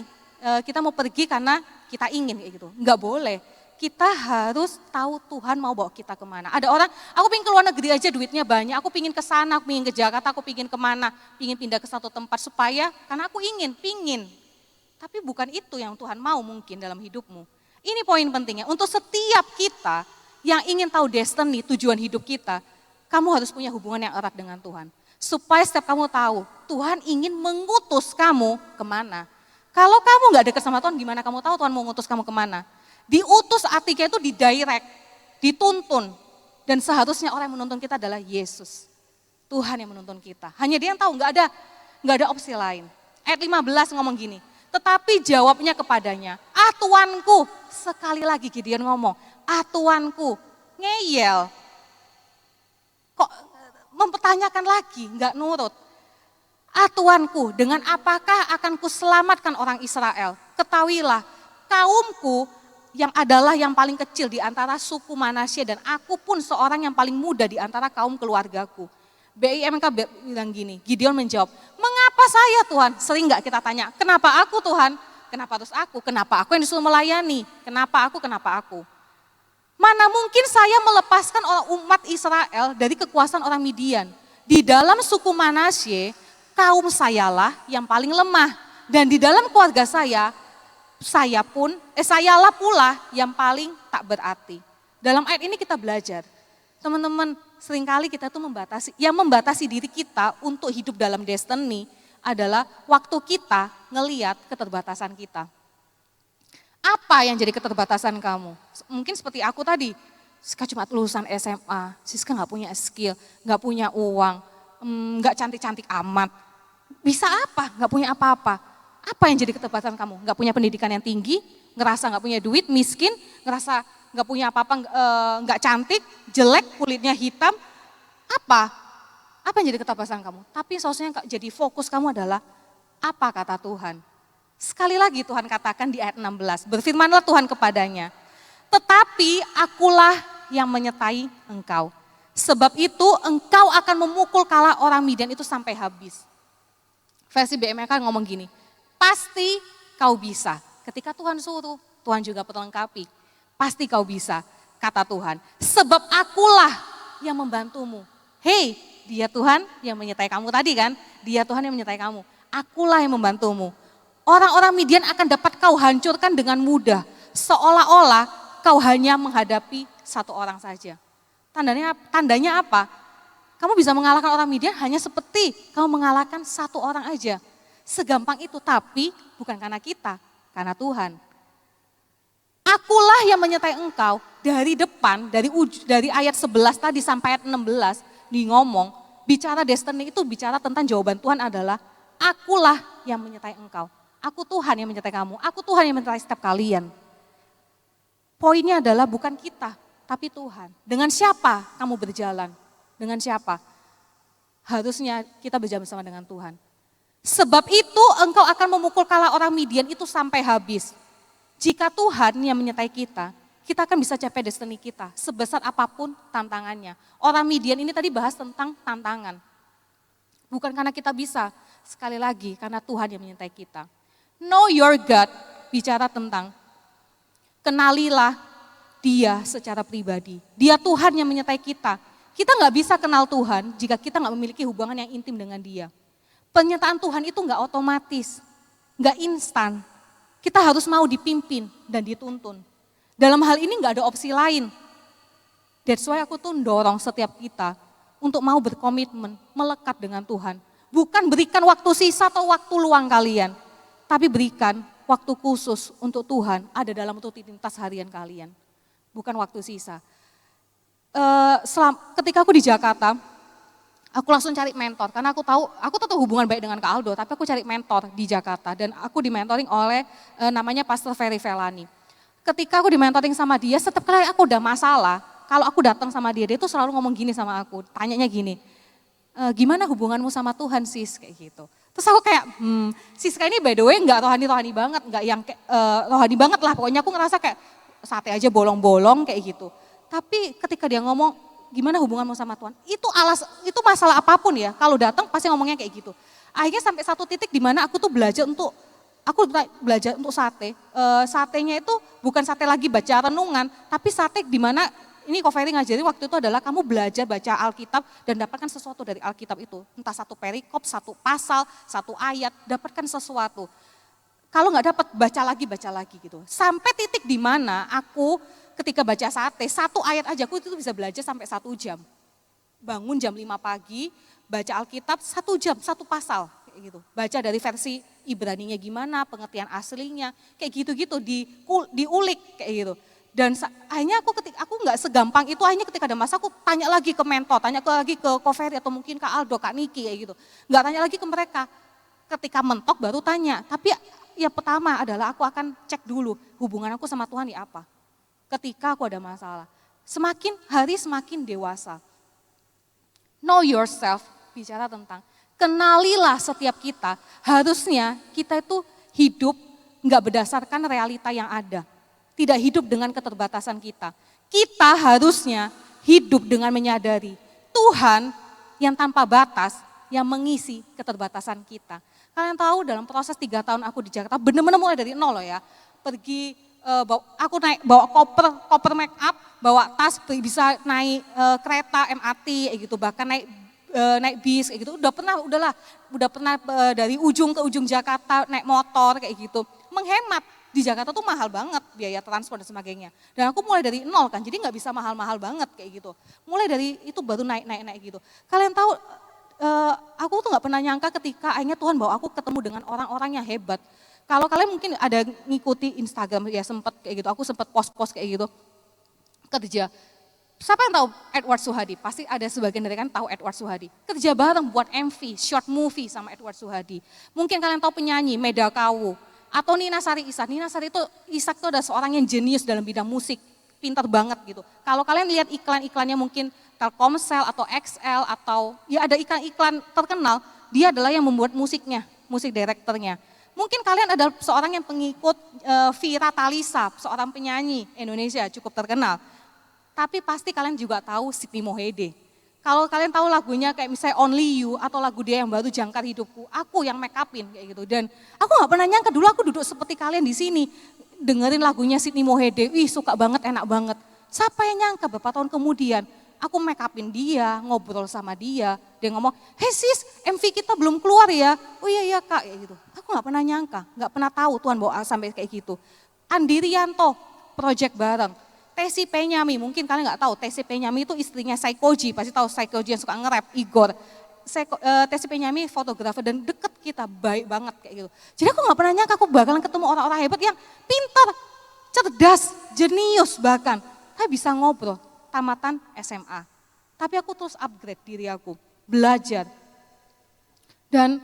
kita mau pergi karena kita ingin kayak gitu. Nggak boleh. Kita harus tahu Tuhan mau bawa kita kemana. Ada orang, aku pengen ke luar negeri aja duitnya banyak, aku pengen ke sana, aku pengen ke Jakarta, aku pengen kemana, pengen pindah ke satu tempat supaya, karena aku pingin. Tapi bukan itu yang Tuhan mau mungkin dalam hidupmu. Ini poin pentingnya, untuk setiap kita yang ingin tahu destiny, tujuan hidup kita, kamu harus punya hubungan yang erat dengan Tuhan. Supaya setiap kamu tahu, Tuhan ingin mengutus kamu kemana. Kalau kamu gak dekat sama Tuhan, gimana kamu tahu Tuhan mau mengutus kamu kemana? Diutus artinya itu didirect, dituntun. Dan seharusnya orang yang menuntun kita adalah Yesus. Tuhan yang menuntun kita. Hanya Dia yang tahu, gak ada opsi lain. Ayat 15 ngomong gini, tetapi jawabnya kepadanya, Tuanku. Sekali lagi Gideon ngomong, Tuanku, ngeyel. Kok mempertanyakan lagi, gak nurut. Tuanku, dengan apakah akan kuselamatkan orang Israel? Ketahuilah, kaumku yang adalah yang paling kecil di antara suku Manasye dan aku pun seorang yang paling muda di antara kaum keluargaku. BIMK bilang gini, Gideon menjawab, mengapa saya Tuhan? Sering gak kita tanya, kenapa aku Tuhan? Kenapa harus aku? Kenapa aku yang disuruh melayani? Kenapa aku? Mana mungkin saya melepaskan umat Israel dari kekuasaan orang Midian. Di dalam suku Manasye, kaum sayalah yang paling lemah. Dan di dalam keluarga sayalah pula yang paling tak berarti. Dalam ayat ini kita belajar, teman-teman, seringkali kita tuh membatasi diri kita untuk hidup dalam destiny adalah waktu kita ngeliat keterbatasan kita. Apa yang jadi keterbatasan kamu? Mungkin seperti aku tadi, Siska cuma lulusan SMA, Siska gak punya skill, gak punya uang, gak cantik-cantik amat. Bisa apa? Gak punya apa-apa. Apa yang jadi keterbatasan kamu? Gak punya pendidikan yang tinggi, ngerasa gak punya duit, miskin, ngerasa gak punya apa-apa, gak cantik, jelek, kulitnya hitam. Apa yang jadi keterbatasan kamu? Tapi seharusnya jadi fokus kamu adalah apa kata Tuhan. Sekali lagi Tuhan katakan di ayat 16, berfirmanlah Tuhan kepadanya, tetapi akulah yang menyertai engkau. Sebab itu engkau akan memukul kala orang Midian itu sampai habis. Versi BMK ngomong gini, pasti kau bisa. Ketika Tuhan suruh, Tuhan juga perlengkapi. Pasti kau bisa, kata Tuhan. Sebab akulah yang membantumu. Hei, Dia Tuhan yang menyertai kamu tadi kan? Dia Tuhan yang menyertai kamu. Akulah yang membantumu. Orang-orang Midian akan dapat kau hancurkan dengan mudah. Seolah-olah kau hanya menghadapi satu orang saja. Tandanya apa? Kamu bisa mengalahkan orang Midian hanya seperti kamu mengalahkan satu orang aja. Segampang itu, tapi bukan karena kita, karena Tuhan. Akulah yang menyertai engkau dari depan, dari ayat 11 tadi sampai ayat 16, di ngomong, bicara destiny itu bicara tentang jawaban Tuhan adalah, akulah yang menyertai engkau. Aku Tuhan yang menyertai kamu, aku Tuhan yang menyertai setiap kalian. Poinnya adalah bukan kita, tapi Tuhan. Dengan siapa kamu berjalan? Dengan siapa? Harusnya kita berjalan bersama dengan Tuhan. Sebab itu engkau akan memukul kala orang Midian itu sampai habis. Jika Tuhan yang menyertai kita akan bisa capai destiny kita. Sebesar apapun tantangannya. Orang Midian ini tadi bahas tentang tantangan. Bukan karena kita bisa, sekali lagi karena Tuhan yang menyertai kita. Know your God bicara tentang kenalilah Dia secara pribadi. Dia Tuhan yang menyertai kita. Kita gak bisa kenal Tuhan jika kita gak memiliki hubungan yang intim dengan Dia. Penyertaan Tuhan itu gak otomatis, gak instan. Kita harus mau dipimpin dan dituntun. Dalam hal ini gak ada opsi lain. That's why aku tuh dorong setiap kita untuk mau berkomitmen, melekat dengan Tuhan. Bukan berikan waktu sisa atau waktu luang kalian, tapi berikan waktu khusus untuk Tuhan ada dalam rutinitas harian kalian. Bukan waktu sisa. Ketika aku di Jakarta, aku langsung cari mentor karena aku tetap hubungan baik dengan Kak Aldo, tapi aku cari mentor di Jakarta dan aku dimentoring oleh namanya Pastor Ferry Felani. Ketika aku dimentoring sama dia, setiap kali aku udah masalah, kalau aku datang sama dia tuh selalu ngomong gini sama aku, tanyanya gini, gimana hubunganmu sama Tuhan sis, kayak gitu. Terus aku kayak, Siska ini by the way nggak rohani-rohani banget, nggak yang rohani banget lah, pokoknya aku ngerasa kayak sate aja bolong-bolong kayak gitu. Tapi ketika dia ngomong, gimana hubunganmu sama Tuhan? Itu masalah apapun ya. Kalau datang pasti ngomongnya kayak gitu. Akhirnya sampai satu titik di mana aku belajar untuk sate. Satenya itu bukan sate lagi baca renungan, tapi sate di mana ini Ko Ferry ngajari waktu itu adalah kamu belajar baca Alkitab dan dapatkan sesuatu dari Alkitab itu. Entah satu perikop, satu pasal, satu ayat, dapatkan sesuatu. Kalau nggak dapat baca lagi gitu. Sampai titik di mana aku ketika baca satu ayat aja aku itu bisa belajar sampai 1 jam. Bangun jam 5 pagi, baca Alkitab 1 jam, satu pasal kayak gitu. Baca dari versi Ibraninya gimana, pengertian aslinya, kayak gitu-gitu diulik kayak gitu. Dan akhirnya aku nggak segampang itu, akhirnya ketika ada masa aku tanya lagi ke mentor, tanya lagi ke Ko Ferry atau mungkin Kak Aldo, Kak Niki kayak gitu. Nggak tanya lagi ke mereka. Ketika mentok baru tanya, tapi yang pertama adalah aku akan cek dulu hubungan aku sama Tuhan di apa. Ketika aku ada masalah, semakin hari semakin dewasa. Know yourself, bicara tentang kenalilah setiap kita, harusnya kita itu hidup nggak berdasarkan realita yang ada. Tidak hidup dengan keterbatasan kita. Kita harusnya hidup dengan menyadari Tuhan yang tanpa batas yang mengisi keterbatasan kita. Kalian tahu dalam proses 3 tahun aku di Jakarta, benar-benar mulai dari nol loh ya. Pergi, bawa koper make up, bawa tas, bisa naik kereta, MRT gitu, bahkan naik bis kayak gitu. Udah pernah dari ujung ke ujung Jakarta naik motor kayak gitu. Menghemat. Di Jakarta tuh mahal banget biaya transport dan sebagainya. Dan aku mulai dari nol kan, jadi nggak bisa mahal-mahal banget kayak gitu. Mulai dari itu baru naik gitu. Kalian tahu, aku tuh nggak pernah nyangka ketika akhirnya Tuhan bawa aku ketemu dengan orang-orang yang hebat. Kalau kalian mungkin ada ngikuti Instagram ya sempet kayak gitu, aku sempet post-post kayak gitu kerja. Siapa yang tahu Edward Suhadi? Pasti ada sebagian dari kalian tahu Edward Suhadi. Kerja bareng buat MV, short movie sama Edward Suhadi. Mungkin kalian tahu penyanyi Meda Kawu. Atau Nina Sari Ishak. Nina Sari itu Ishak itu adalah seorang yang jenius dalam bidang musik, pintar banget gitu. Kalau kalian lihat iklan-iklannya mungkin Telkomsel atau XL atau ya ada iklan-iklan terkenal, dia adalah yang membuat musiknya, musik direkturnya. Mungkin kalian ada seorang yang pengikut Vira Talisa, seorang penyanyi Indonesia cukup terkenal. Tapi pasti kalian juga tahu Siti Mohede. Kalau kalian tahu lagunya kayak misalnya Only You atau lagu dia yang baru Jangkar Hidupku, aku yang make upin kayak gitu. Dan aku gak pernah nyangka dulu aku duduk seperti kalian di sini dengerin lagunya Siti Mohede, suka banget, enak banget. Siapa yang nyangka beberapa tahun kemudian aku make upin dia, ngobrol sama dia ngomong, hey sis MV kita belum keluar ya, oh iya kak kayak gitu. Aku gak pernah nyangka, gak pernah tahu Tuhan bawa sampai kayak gitu. Andi Rianto, project bareng. Tesi Penyami, mungkin kalian nggak tahu, Tesi Penyami itu istrinya Saikoji, pasti tahu Saikoji yang suka nge-rap, Igor. Tesi Penyami fotografer dan deket kita, baik banget kayak gitu. Jadi aku nggak pernah nyangka aku bakalan ketemu orang-orang hebat yang pintar, cerdas, jenius bahkan. Saya bisa ngobrol, tamatan SMA. Tapi aku terus upgrade diri aku, belajar. Dan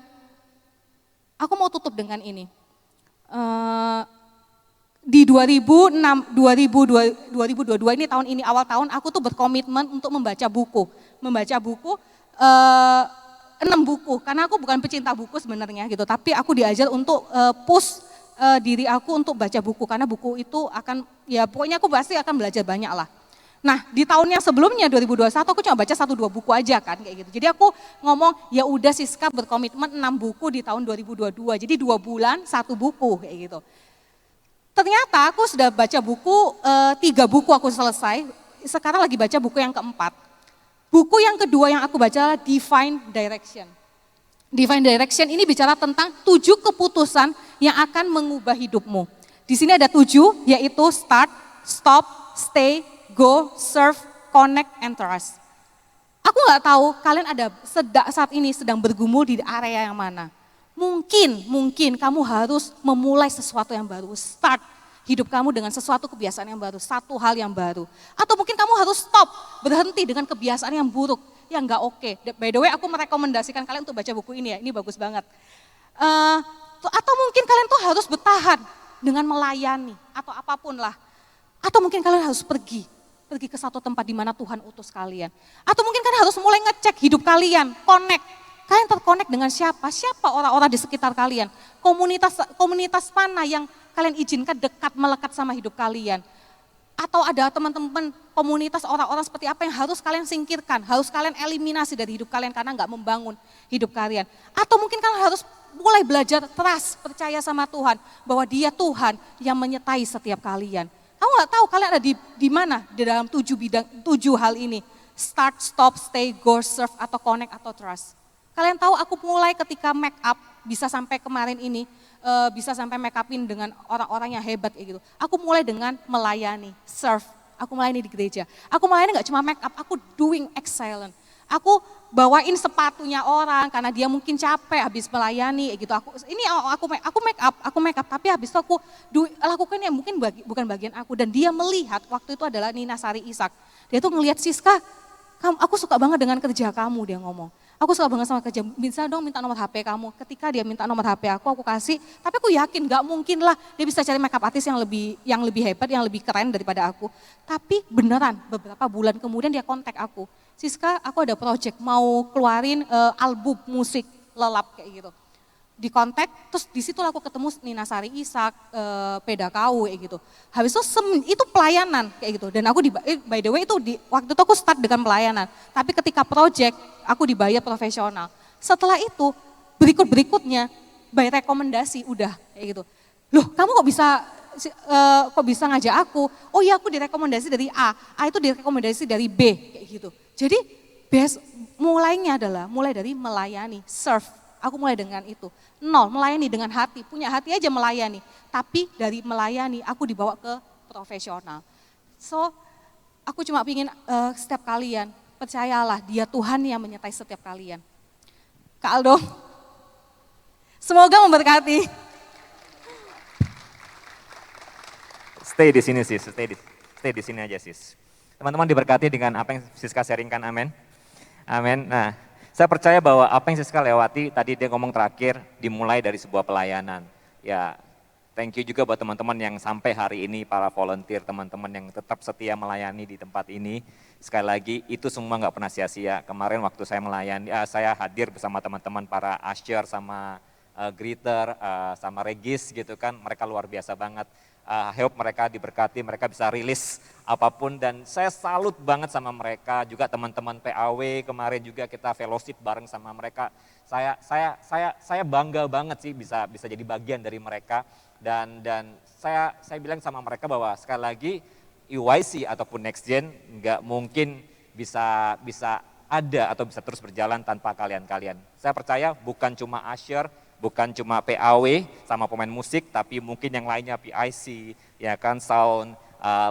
aku mau tutup dengan ini. Di 2022 ini tahun ini awal tahun aku tuh berkomitmen untuk membaca buku 6 buku karena aku bukan pecinta buku sebenarnya gitu, tapi aku diajar untuk push diri aku untuk baca buku karena buku itu akan ya pokoknya aku pasti akan belajar banyak lah. Nah di tahun yang sebelumnya 2021 aku cuma baca 1-2 buku aja kan kayak gitu. Jadi aku ngomong ya udah Siska berkomitmen 6 buku di tahun 2022, jadi 2 bulan 1 buku kayak gitu. Ternyata aku sudah baca buku, 3 buku aku selesai, sekarang lagi baca buku yang keempat. Buku yang kedua yang aku baca adalah Divine Direction. Divine Direction ini bicara tentang 7 keputusan yang akan mengubah hidupmu. Di sini ada 7, yaitu start, stop, stay, go, serve, connect, and trust. Aku nggak tahu kalian ada saat ini sedang bergumul di area yang mana. Mungkin kamu harus memulai sesuatu yang baru, start. hidup kamu dengan sesuatu kebiasaan yang baru, satu hal yang baru. Atau mungkin kamu harus stop, berhenti dengan kebiasaan yang buruk, yang gak oke. By the way, aku merekomendasikan kalian untuk baca buku ini ya, ini bagus banget. Atau mungkin kalian tuh harus bertahan dengan melayani, atau apapun lah. Atau mungkin kalian harus pergi ke satu tempat di mana Tuhan utus kalian. Atau mungkin kalian harus mulai ngecek hidup kalian, connect. Kalian terkonek dengan siapa? Siapa orang-orang di sekitar kalian? Komunitas mana yang kalian izinkan dekat, melekat sama hidup kalian? Atau ada teman-teman komunitas orang-orang seperti apa yang harus kalian singkirkan, harus kalian eliminasi dari hidup kalian karena nggak membangun hidup kalian. Atau mungkin kalian harus mulai belajar trust, percaya sama Tuhan, bahwa Dia Tuhan yang menyertai setiap kalian. Kamu nggak tahu kalian ada di mana di dalam 7 hal ini. Start, stop, stay, go, serve, atau connect, atau trust. Kalian tahu aku mulai ketika make up, bisa sampai kemarin ini, bisa sampai make upin dengan orang-orang yang hebat kayak gitu. Aku mulai dengan melayani, serve. Aku melayani di gereja. Aku melayani gak cuma make up, aku doing excellent. Aku bawain sepatunya orang karena dia mungkin capek habis melayani gitu. Aku make up, tapi habis itu aku lakukan yang mungkin bukan bagian aku. Dan dia melihat waktu itu adalah Nina Sari Ishak. Dia tuh ngelihat, Siska, aku suka banget dengan kerja kamu, dia ngomong. Aku suka banget sama kerja, bisa dong minta nomor HP kamu. Ketika dia minta nomor HP aku kasih. Tapi aku yakin gak mungkin lah dia bisa cari makeup artist yang lebih hebat, yang lebih keren daripada aku. Tapi beneran beberapa bulan kemudian dia kontak aku. Siska, aku ada project mau keluarin album musik lelap kayak gitu. Di kontak, terus di situ aku ketemu Nina Sari Ishak, Peda Kau kayak gitu. Habis itu pelayanan kayak gitu. Dan aku by the way itu waktu itu aku start dengan pelayanan. Tapi ketika project aku dibayar profesional. Setelah itu berikutnya by rekomendasi udah kayak gitu. Loh, kamu kok bisa ngajak aku? Oh iya, aku direkomendasi dari A itu direkomendasi dari B kayak gitu. Jadi mulai dari melayani, serve. Aku mulai dengan itu. 0, melayani dengan hati, punya hati aja melayani. Tapi dari melayani aku dibawa ke profesional. So, aku cuma ingin setiap kalian, percayalah Dia Tuhan yang menyertai setiap kalian. Kak Aldo, semoga memberkati. Stay di sini sis, stay di sini aja sis. Teman-teman diberkati dengan apa yang Siska sharingkan, amin. Amin. Nah, saya percaya bahwa apa yang Siska lewati, tadi dia ngomong terakhir, dimulai dari sebuah pelayanan. Ya, thank you juga buat teman-teman yang sampai hari ini, para volunteer, teman-teman yang tetap setia melayani di tempat ini. Sekali lagi, itu semua nggak pernah sia-sia. Kemarin waktu saya melayani, saya hadir bersama teman-teman para usher, sama greeter, sama regis gitu kan, mereka luar biasa banget. I hope mereka diberkati, mereka bisa rilis apapun, dan saya salut banget sama mereka. Juga teman-teman PAW kemarin juga kita fellowship bareng sama mereka. Saya bangga banget sih bisa jadi bagian dari mereka, dan saya bilang sama mereka bahwa sekali lagi EYC ataupun Next Gen nggak mungkin bisa ada atau bisa terus berjalan tanpa kalian-kalian. Saya percaya bukan cuma usher, bukan cuma PAW sama pemain musik, tapi mungkin yang lainnya PIC, ya kan, sound,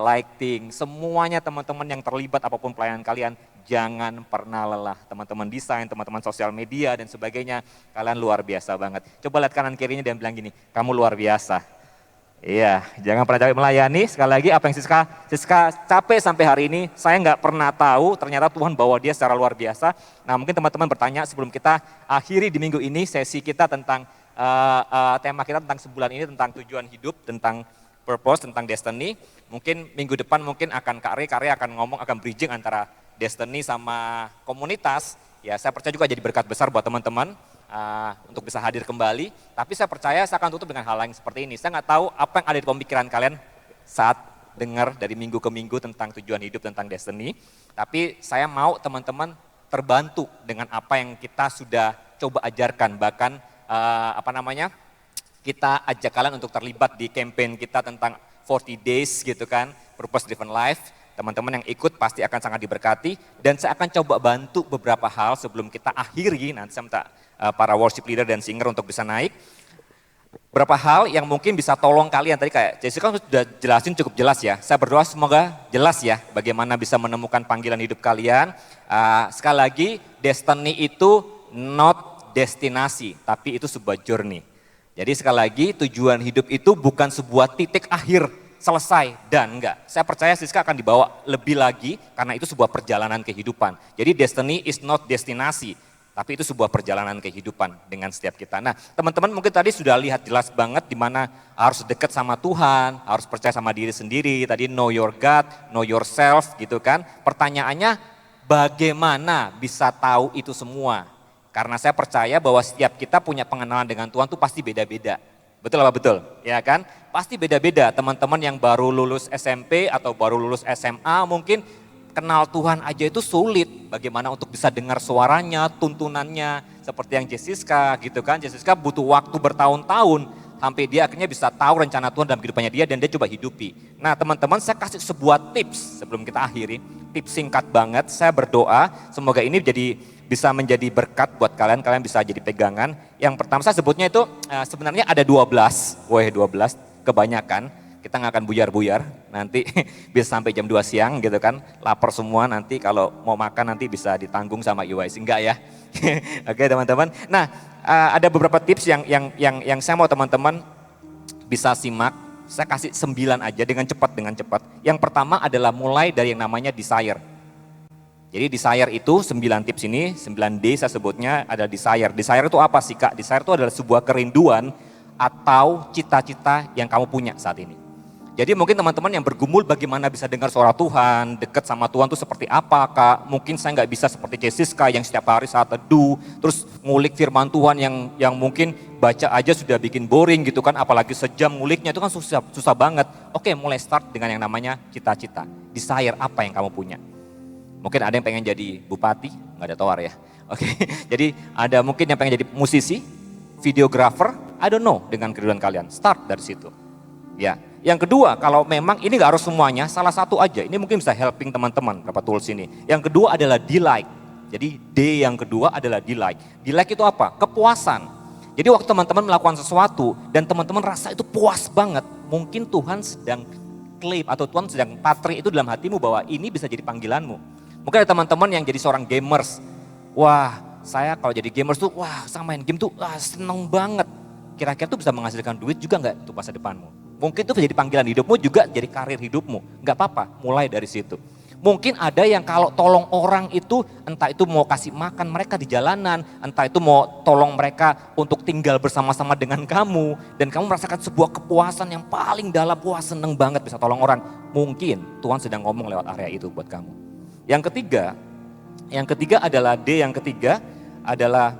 lighting, semuanya teman-teman yang terlibat apapun pelayanan kalian, jangan pernah lelah. Teman-teman desain, teman-teman sosial media dan sebagainya, kalian luar biasa banget. Coba lihat kanan kirinya dan bilang gini, kamu luar biasa. Iya, jangan pernah capek melayani. Sekali lagi apa yang Siska capek sampai hari ini, saya nggak pernah tahu ternyata Tuhan bawa dia secara luar biasa. Nah, mungkin teman-teman bertanya sebelum kita akhiri di minggu ini sesi kita tentang tema kita tentang sebulan ini tentang tujuan hidup, tentang purpose, tentang destiny. Mungkin minggu depan mungkin akan Kak Rey akan ngomong, akan bridging antara destiny sama komunitas. Ya, saya percaya juga jadi berkat besar buat teman-teman. Untuk bisa hadir kembali, tapi saya percaya saya akan tutup dengan hal yang seperti ini. Saya nggak tahu apa yang ada di pemikiran kalian saat dengar dari minggu ke minggu tentang tujuan hidup, tentang destiny, tapi saya mau teman-teman terbantu dengan apa yang kita sudah coba ajarkan, bahkan kita ajak kalian untuk terlibat di campaign kita tentang 40 days gitu kan, purpose driven life. Teman-teman yang ikut pasti akan sangat diberkati, dan saya akan coba bantu beberapa hal sebelum kita akhiri. Nanti saya minta para worship leader dan singer untuk bisa naik. Beberapa hal yang mungkin bisa tolong kalian, tadi kayak Jessica sudah jelasin cukup jelas ya. Saya berdoa semoga jelas ya bagaimana bisa menemukan panggilan hidup kalian. Sekali lagi, destiny itu not destinasi, tapi itu sebuah journey. Jadi sekali lagi, tujuan hidup itu bukan sebuah titik akhir selesai dan enggak. Saya percaya Siska akan dibawa lebih lagi karena itu sebuah perjalanan kehidupan. Jadi destiny is not destinasi, tapi itu sebuah perjalanan kehidupan dengan setiap kita. Nah, teman-teman mungkin tadi sudah lihat jelas banget di mana harus dekat sama Tuhan, harus percaya sama diri sendiri, tadi know your God, know yourself gitu kan. Pertanyaannya bagaimana bisa tahu itu semua? Karena saya percaya bahwa setiap kita punya pengenalan dengan Tuhan itu pasti beda-beda. Betul apa betul? Ya kan? Pasti beda-beda. Teman-teman yang baru lulus SMP atau baru lulus SMA mungkin kenal Tuhan aja itu sulit. Bagaimana untuk bisa dengar suaranya, tuntunannya. Seperti yang Jessica gitu kan. Jessica butuh waktu bertahun-tahun sampai dia akhirnya bisa tahu rencana Tuhan dalam kehidupannya dia dan dia coba hidupi. Nah teman-teman saya kasih sebuah tips sebelum kita akhiri. Tips singkat banget, saya berdoa semoga ini bisa menjadi berkat buat kalian, kalian bisa jadi pegangan. Yang pertama saya sebutnya itu sebenarnya ada 12, 12 kebanyakan. Kita nggak akan buyar-buyar, nanti bisa sampai jam 2 siang gitu kan. Lapar semua nanti kalau mau makan nanti bisa ditanggung sama UIC, enggak ya. Oke teman-teman, nah ada beberapa tips yang saya mau teman-teman bisa simak. Saya kasih 9 aja dengan cepat. Yang pertama adalah mulai dari yang namanya desire. Jadi desire itu 9 tips ini, 9D saya sebutnya adalah desire. Desire itu apa sih Kak? Desire itu adalah sebuah kerinduan atau cita-cita yang kamu punya saat ini. Jadi mungkin teman-teman yang bergumul bagaimana bisa dengar suara Tuhan, dekat sama Tuhan itu seperti apa Kak? Mungkin saya nggak bisa seperti Jessica yang setiap hari saat teduh, terus ngulik firman Tuhan yang mungkin baca aja sudah bikin boring gitu kan, apalagi sejam nguliknya itu kan susah banget. Oke, mulai start dengan yang namanya cita-cita. Desire apa yang kamu punya? Mungkin ada yang pengen jadi bupati, nggak ada tawar ya. Oke, jadi ada mungkin yang pengen jadi musisi, videographer, I don't know dengan kerinduan kalian. Start dari situ. Ya, yang kedua kalau memang ini nggak harus semuanya, salah satu aja. Ini mungkin bisa helping teman-teman berapa tools ini. Yang kedua adalah delight. Jadi D yang kedua adalah delight. Delight itu apa? Kepuasan. Jadi waktu teman-teman melakukan sesuatu dan teman-teman rasa itu puas banget, mungkin Tuhan sedang claim atau Tuhan sedang patri itu dalam hatimu bahwa ini bisa jadi panggilanmu. Mungkin ada teman-teman yang jadi seorang gamers. Wah, saya kalau jadi gamers tuh, wah saya main game tuh, wah seneng banget. Kira-kira tuh bisa menghasilkan duit juga nggak tuh masa depanmu? Mungkin itu jadi panggilan hidupmu juga jadi karir hidupmu. Nggak apa-apa, mulai dari situ. Mungkin ada yang kalau tolong orang itu, entah itu mau kasih makan mereka di jalanan, entah itu mau tolong mereka untuk tinggal bersama-sama dengan kamu, dan kamu merasakan sebuah kepuasan yang paling dalam, wah seneng banget bisa tolong orang. Mungkin Tuhan sedang ngomong lewat area itu buat kamu. Yang ketiga adalah D, yang ketiga adalah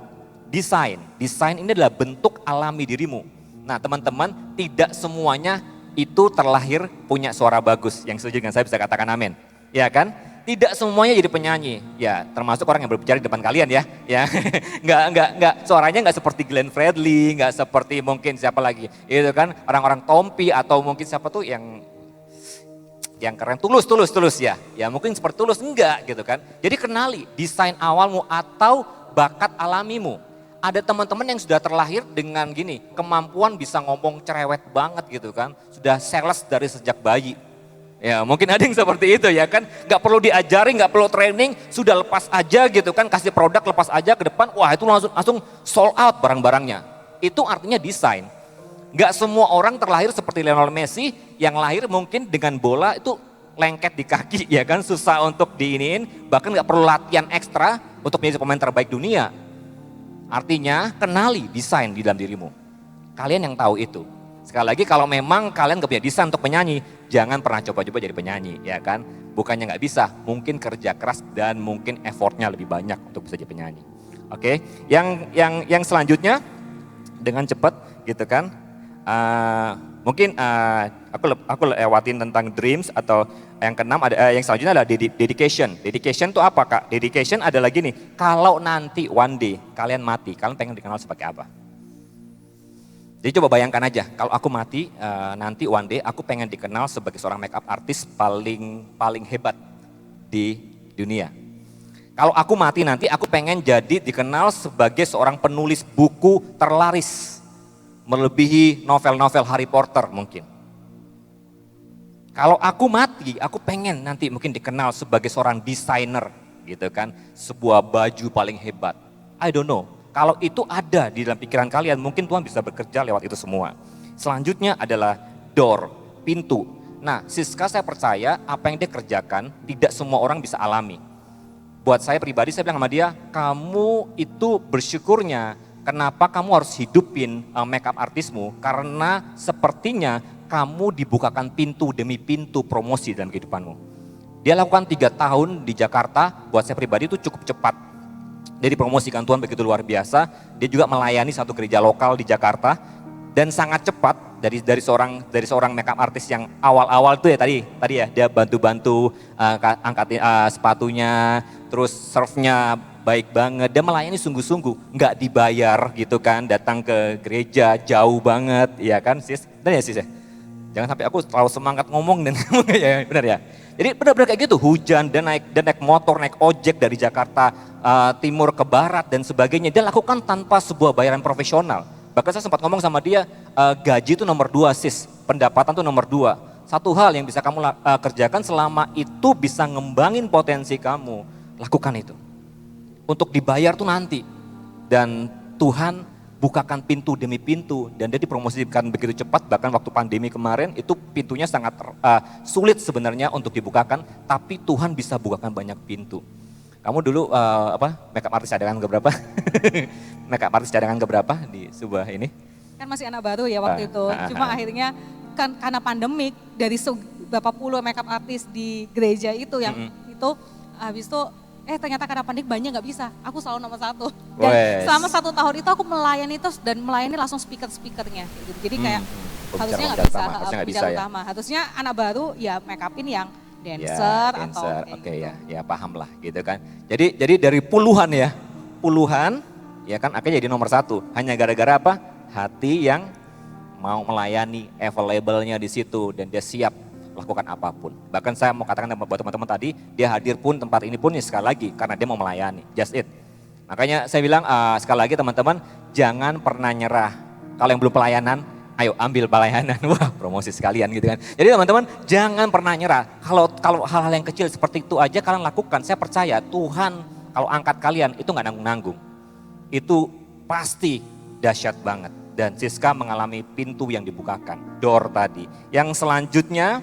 desain. Desain ini adalah bentuk alami dirimu. Nah teman-teman, tidak semuanya itu terlahir punya suara bagus. Yang setuju dengan saya bisa katakan amin. Ya kan? Tidak semuanya jadi penyanyi. Ya, termasuk orang yang berbicara di depan kalian ya. Ya, enggak suaranya enggak seperti Glenn Fredly, enggak seperti mungkin siapa lagi. Itu kan orang-orang Tompi atau mungkin siapa tuh yang keren, tulus ya. Ya mungkin seperti Tulus enggak gitu kan. Jadi kenali desain awalmu atau bakat alamimu. Ada teman-teman yang sudah terlahir dengan gini, kemampuan bisa ngomong cerewet banget gitu kan. Sudah sales dari sejak bayi. Ya mungkin ada yang seperti itu ya kan. Gak perlu diajari, gak perlu training, sudah lepas aja gitu kan. Kasih produk lepas aja ke depan, wah itu langsung sold out barang-barangnya. Itu artinya desain. Gak semua orang terlahir seperti Lionel Messi yang lahir mungkin dengan bola itu lengket di kaki ya kan. Susah untuk diiniin, bahkan gak perlu latihan ekstra untuk menjadi pemain terbaik dunia. Artinya kenali desain di dalam dirimu. Kalian yang tahu itu. Sekali lagi kalau memang kalian gak punya desain untuk penyanyi, jangan pernah coba-coba jadi penyanyi ya kan. Bukannya gak bisa, mungkin kerja keras dan mungkin effortnya lebih banyak untuk bisa jadi penyanyi. Oke, yang selanjutnya dengan cepat gitu kan. Mungkin aku lewatin tentang dreams atau yang keenam ada yang selanjutnya adalah dedication. Dedication itu apa Kak? Dedication adalah gini, kalau nanti one day kalian mati, kalian pengen dikenal sebagai apa? Jadi coba bayangkan aja, kalau aku mati nanti one day aku pengen dikenal sebagai seorang makeup artist paling hebat di dunia. Kalau aku mati nanti aku pengen jadi dikenal sebagai seorang penulis buku terlaris, melebihi novel-novel Harry Potter mungkin. Kalau aku mati, aku pengen nanti mungkin dikenal sebagai seorang desainer gitu kan. Sebuah baju paling hebat. I don't know. Kalau itu ada di dalam pikiran kalian, mungkin Tuhan bisa bekerja lewat itu semua. Selanjutnya adalah door, pintu. Nah, Siska saya percaya apa yang dia kerjakan tidak semua orang bisa alami. Buat saya pribadi, saya bilang sama dia, kamu itu bersyukurnya kenapa kamu harus hidupin makeup artismu, karena sepertinya kamu dibukakan pintu demi pintu promosi dalam kehidupanmu. Dia lakukan 3 tahun di Jakarta, buat saya pribadi itu cukup cepat. Dia dipromosikan Tuhan begitu luar biasa, dia juga melayani satu gereja lokal di Jakarta, dan sangat cepat dari seorang makeup artis yang awal-awal itu ya tadi ya dia bantu-bantu angkatin sepatunya, terus serve-nya baik banget, dia melayani sungguh-sungguh, nggak dibayar gitu kan, datang ke gereja jauh banget, ya kan sis, benar ya sis ya? Jangan sampai aku terlalu semangat ngomong dan ya benar ya. Jadi benar-benar kayak gitu, hujan dan naik motor, naik ojek dari Jakarta timur ke barat dan sebagainya, dia lakukan tanpa sebuah bayaran profesional. Bahkan saya sempat ngomong sama dia, gaji itu nomor 2 sis, pendapatan itu nomor 2. Satu hal yang bisa kamu kerjakan selama itu bisa ngembangin potensi kamu, lakukan itu. Untuk dibayar tuh nanti. Dan Tuhan bukakan pintu demi pintu dan dia dipromosikan begitu cepat, bahkan waktu pandemi kemarin itu pintunya sangat sulit sebenarnya untuk dibukakan, tapi Tuhan bisa bukakan banyak pintu. Kamu dulu makeup artis cadangan keberapa? Makeup artis cadangan keberapa di sebuah ini? Kan masih anak baru ya waktu itu. Cuma akhirnya kan karena pandemik dari beberapa puluh makeup artis di gereja itu yang itu habis itu ternyata karena pandemik banyak nggak bisa. Aku selalu nomor 1. Dan selama 1 tahun itu aku melayani terus dan melayani langsung speakernya. Gitu. Jadi kayak harusnya nggak bisa, bicara utama. Harusnya anak baru ya make upin yang dancer atau oke gitu. ya paham lah gitu kan. Jadi dari puluhan ya kan akhirnya jadi nomor 1. Hanya gara-gara apa? Hati yang mau melayani, available-nya di situ dan dia siap lakukan apapun. Bahkan saya mau katakan buat teman-teman tadi, dia hadir pun tempat ini pun ya sekali lagi karena dia mau melayani. Just it. Makanya saya bilang sekali lagi teman-teman, jangan pernah nyerah. Kalau yang belum pelayanan, ayo ambil pelayanan. Wah, promosi sekalian gitu kan. Jadi teman-teman jangan pernah nyerah. Kalau hal-hal yang kecil seperti itu aja kalian lakukan, saya percaya Tuhan kalau angkat kalian itu nggak nanggung-nanggung. Itu pasti dahsyat banget. Dan Siska mengalami pintu yang dibukakan, door tadi. Yang selanjutnya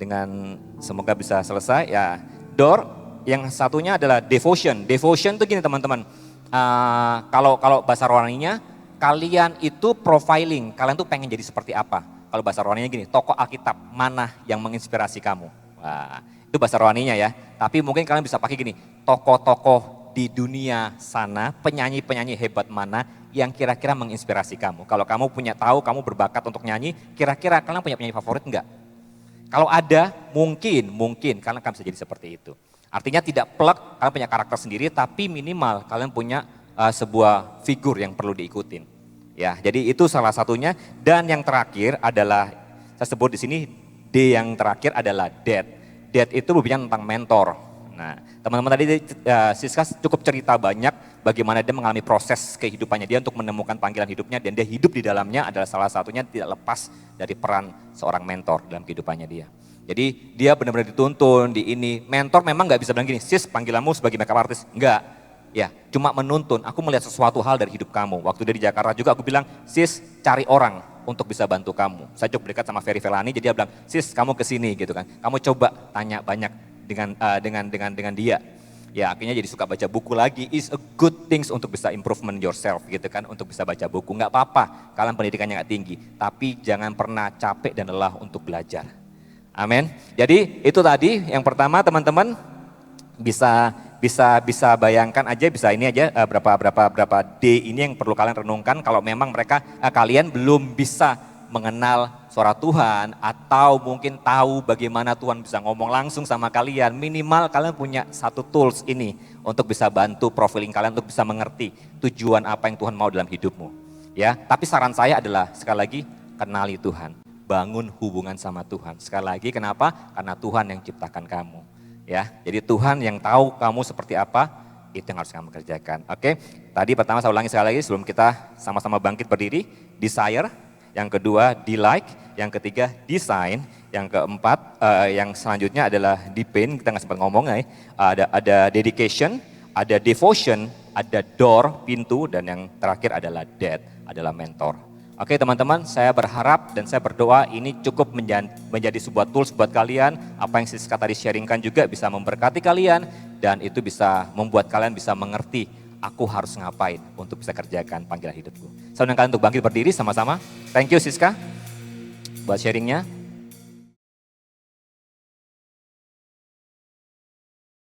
dengan semoga bisa selesai ya, door yang satunya adalah devotion. Devotion itu gini teman-teman, kalau bahasa rohaninya kalian itu profiling, kalian tuh pengen jadi seperti apa. Kalau bahasa rohaninya gini, tokoh Alkitab mana yang menginspirasi kamu. Wah, itu bahasa rohaninya ya, tapi mungkin kalian bisa pakai gini, tokoh-tokoh di dunia sana, penyanyi-penyanyi hebat mana yang kira-kira menginspirasi kamu. Kalau kamu kamu berbakat untuk nyanyi, kira-kira kalian punya penyanyi favorit enggak? Kalau ada, mungkin kalian akan bisa jadi seperti itu. Artinya tidak plek, kalian punya karakter sendiri, tapi minimal kalian punya sebuah figur yang perlu diikutin. Ya, jadi itu salah satunya. Dan yang terakhir adalah, saya sebut di sini, D yang terakhir adalah dad. Dad itu berbicara tentang mentor. Nah, teman-teman tadi Siska cukup cerita banyak bagaimana dia mengalami proses kehidupannya dia untuk menemukan panggilan hidupnya dan dia hidup di dalamnya adalah salah satunya tidak lepas dari peran seorang mentor dalam kehidupannya dia. Jadi dia benar-benar dituntun di ini. Mentor memang nggak bisa bilang gini, sis panggilanmu sebagai makeup artist. Enggak, ya cuma menuntun. Aku melihat sesuatu hal dari hidup kamu. Waktu dia di Jakarta juga aku bilang, sis cari orang untuk bisa bantu kamu. Saya cukup dekat sama Ferry Velani, jadi dia bilang, sis kamu kesini gitu kan. Kamu coba tanya banyak dengan dia. Ya akhirnya jadi suka baca buku lagi, is a good things untuk bisa improvement yourself gitu kan, untuk bisa baca buku. Nggak apa-apa, kalian pendidikannya nggak tinggi, tapi jangan pernah capek dan lelah untuk belajar. Amin. Jadi itu tadi yang pertama teman-teman bisa bayangkan aja, bisa ini aja berapa D ini yang perlu kalian renungkan kalau memang kalian belum bisa mengenal suara Tuhan atau mungkin tahu bagaimana Tuhan bisa ngomong langsung sama kalian, minimal kalian punya satu tools ini untuk bisa bantu profiling kalian untuk bisa mengerti tujuan apa yang Tuhan mau dalam hidupmu. Ya, tapi saran saya adalah sekali lagi kenali Tuhan, bangun hubungan sama Tuhan. Sekali lagi kenapa? Karena Tuhan yang ciptakan kamu. Ya, jadi Tuhan yang tahu kamu seperti apa, itu yang harus kamu kerjakan. Oke, tadi pertama saya ulangi sekali lagi sebelum kita sama-sama bangkit berdiri, desire. Yang kedua delight, yang ketiga design, yang keempat yang selanjutnya adalah depend, kita nggak sempat ngomong ya, ada dedication, ada devotion, ada door, pintu, dan yang terakhir adalah dad, adalah mentor. Oke teman-teman, saya berharap dan saya berdoa ini cukup menjadi sebuah tools buat kalian. Apa yang Siska tadi sharingkan juga bisa memberkati kalian dan itu bisa membuat kalian bisa mengerti aku harus ngapain untuk bisa kerjakan panggilan hidupku. Saya undang kalian untuk bangkit berdiri sama-sama. Thank you Siska buat sharingnya.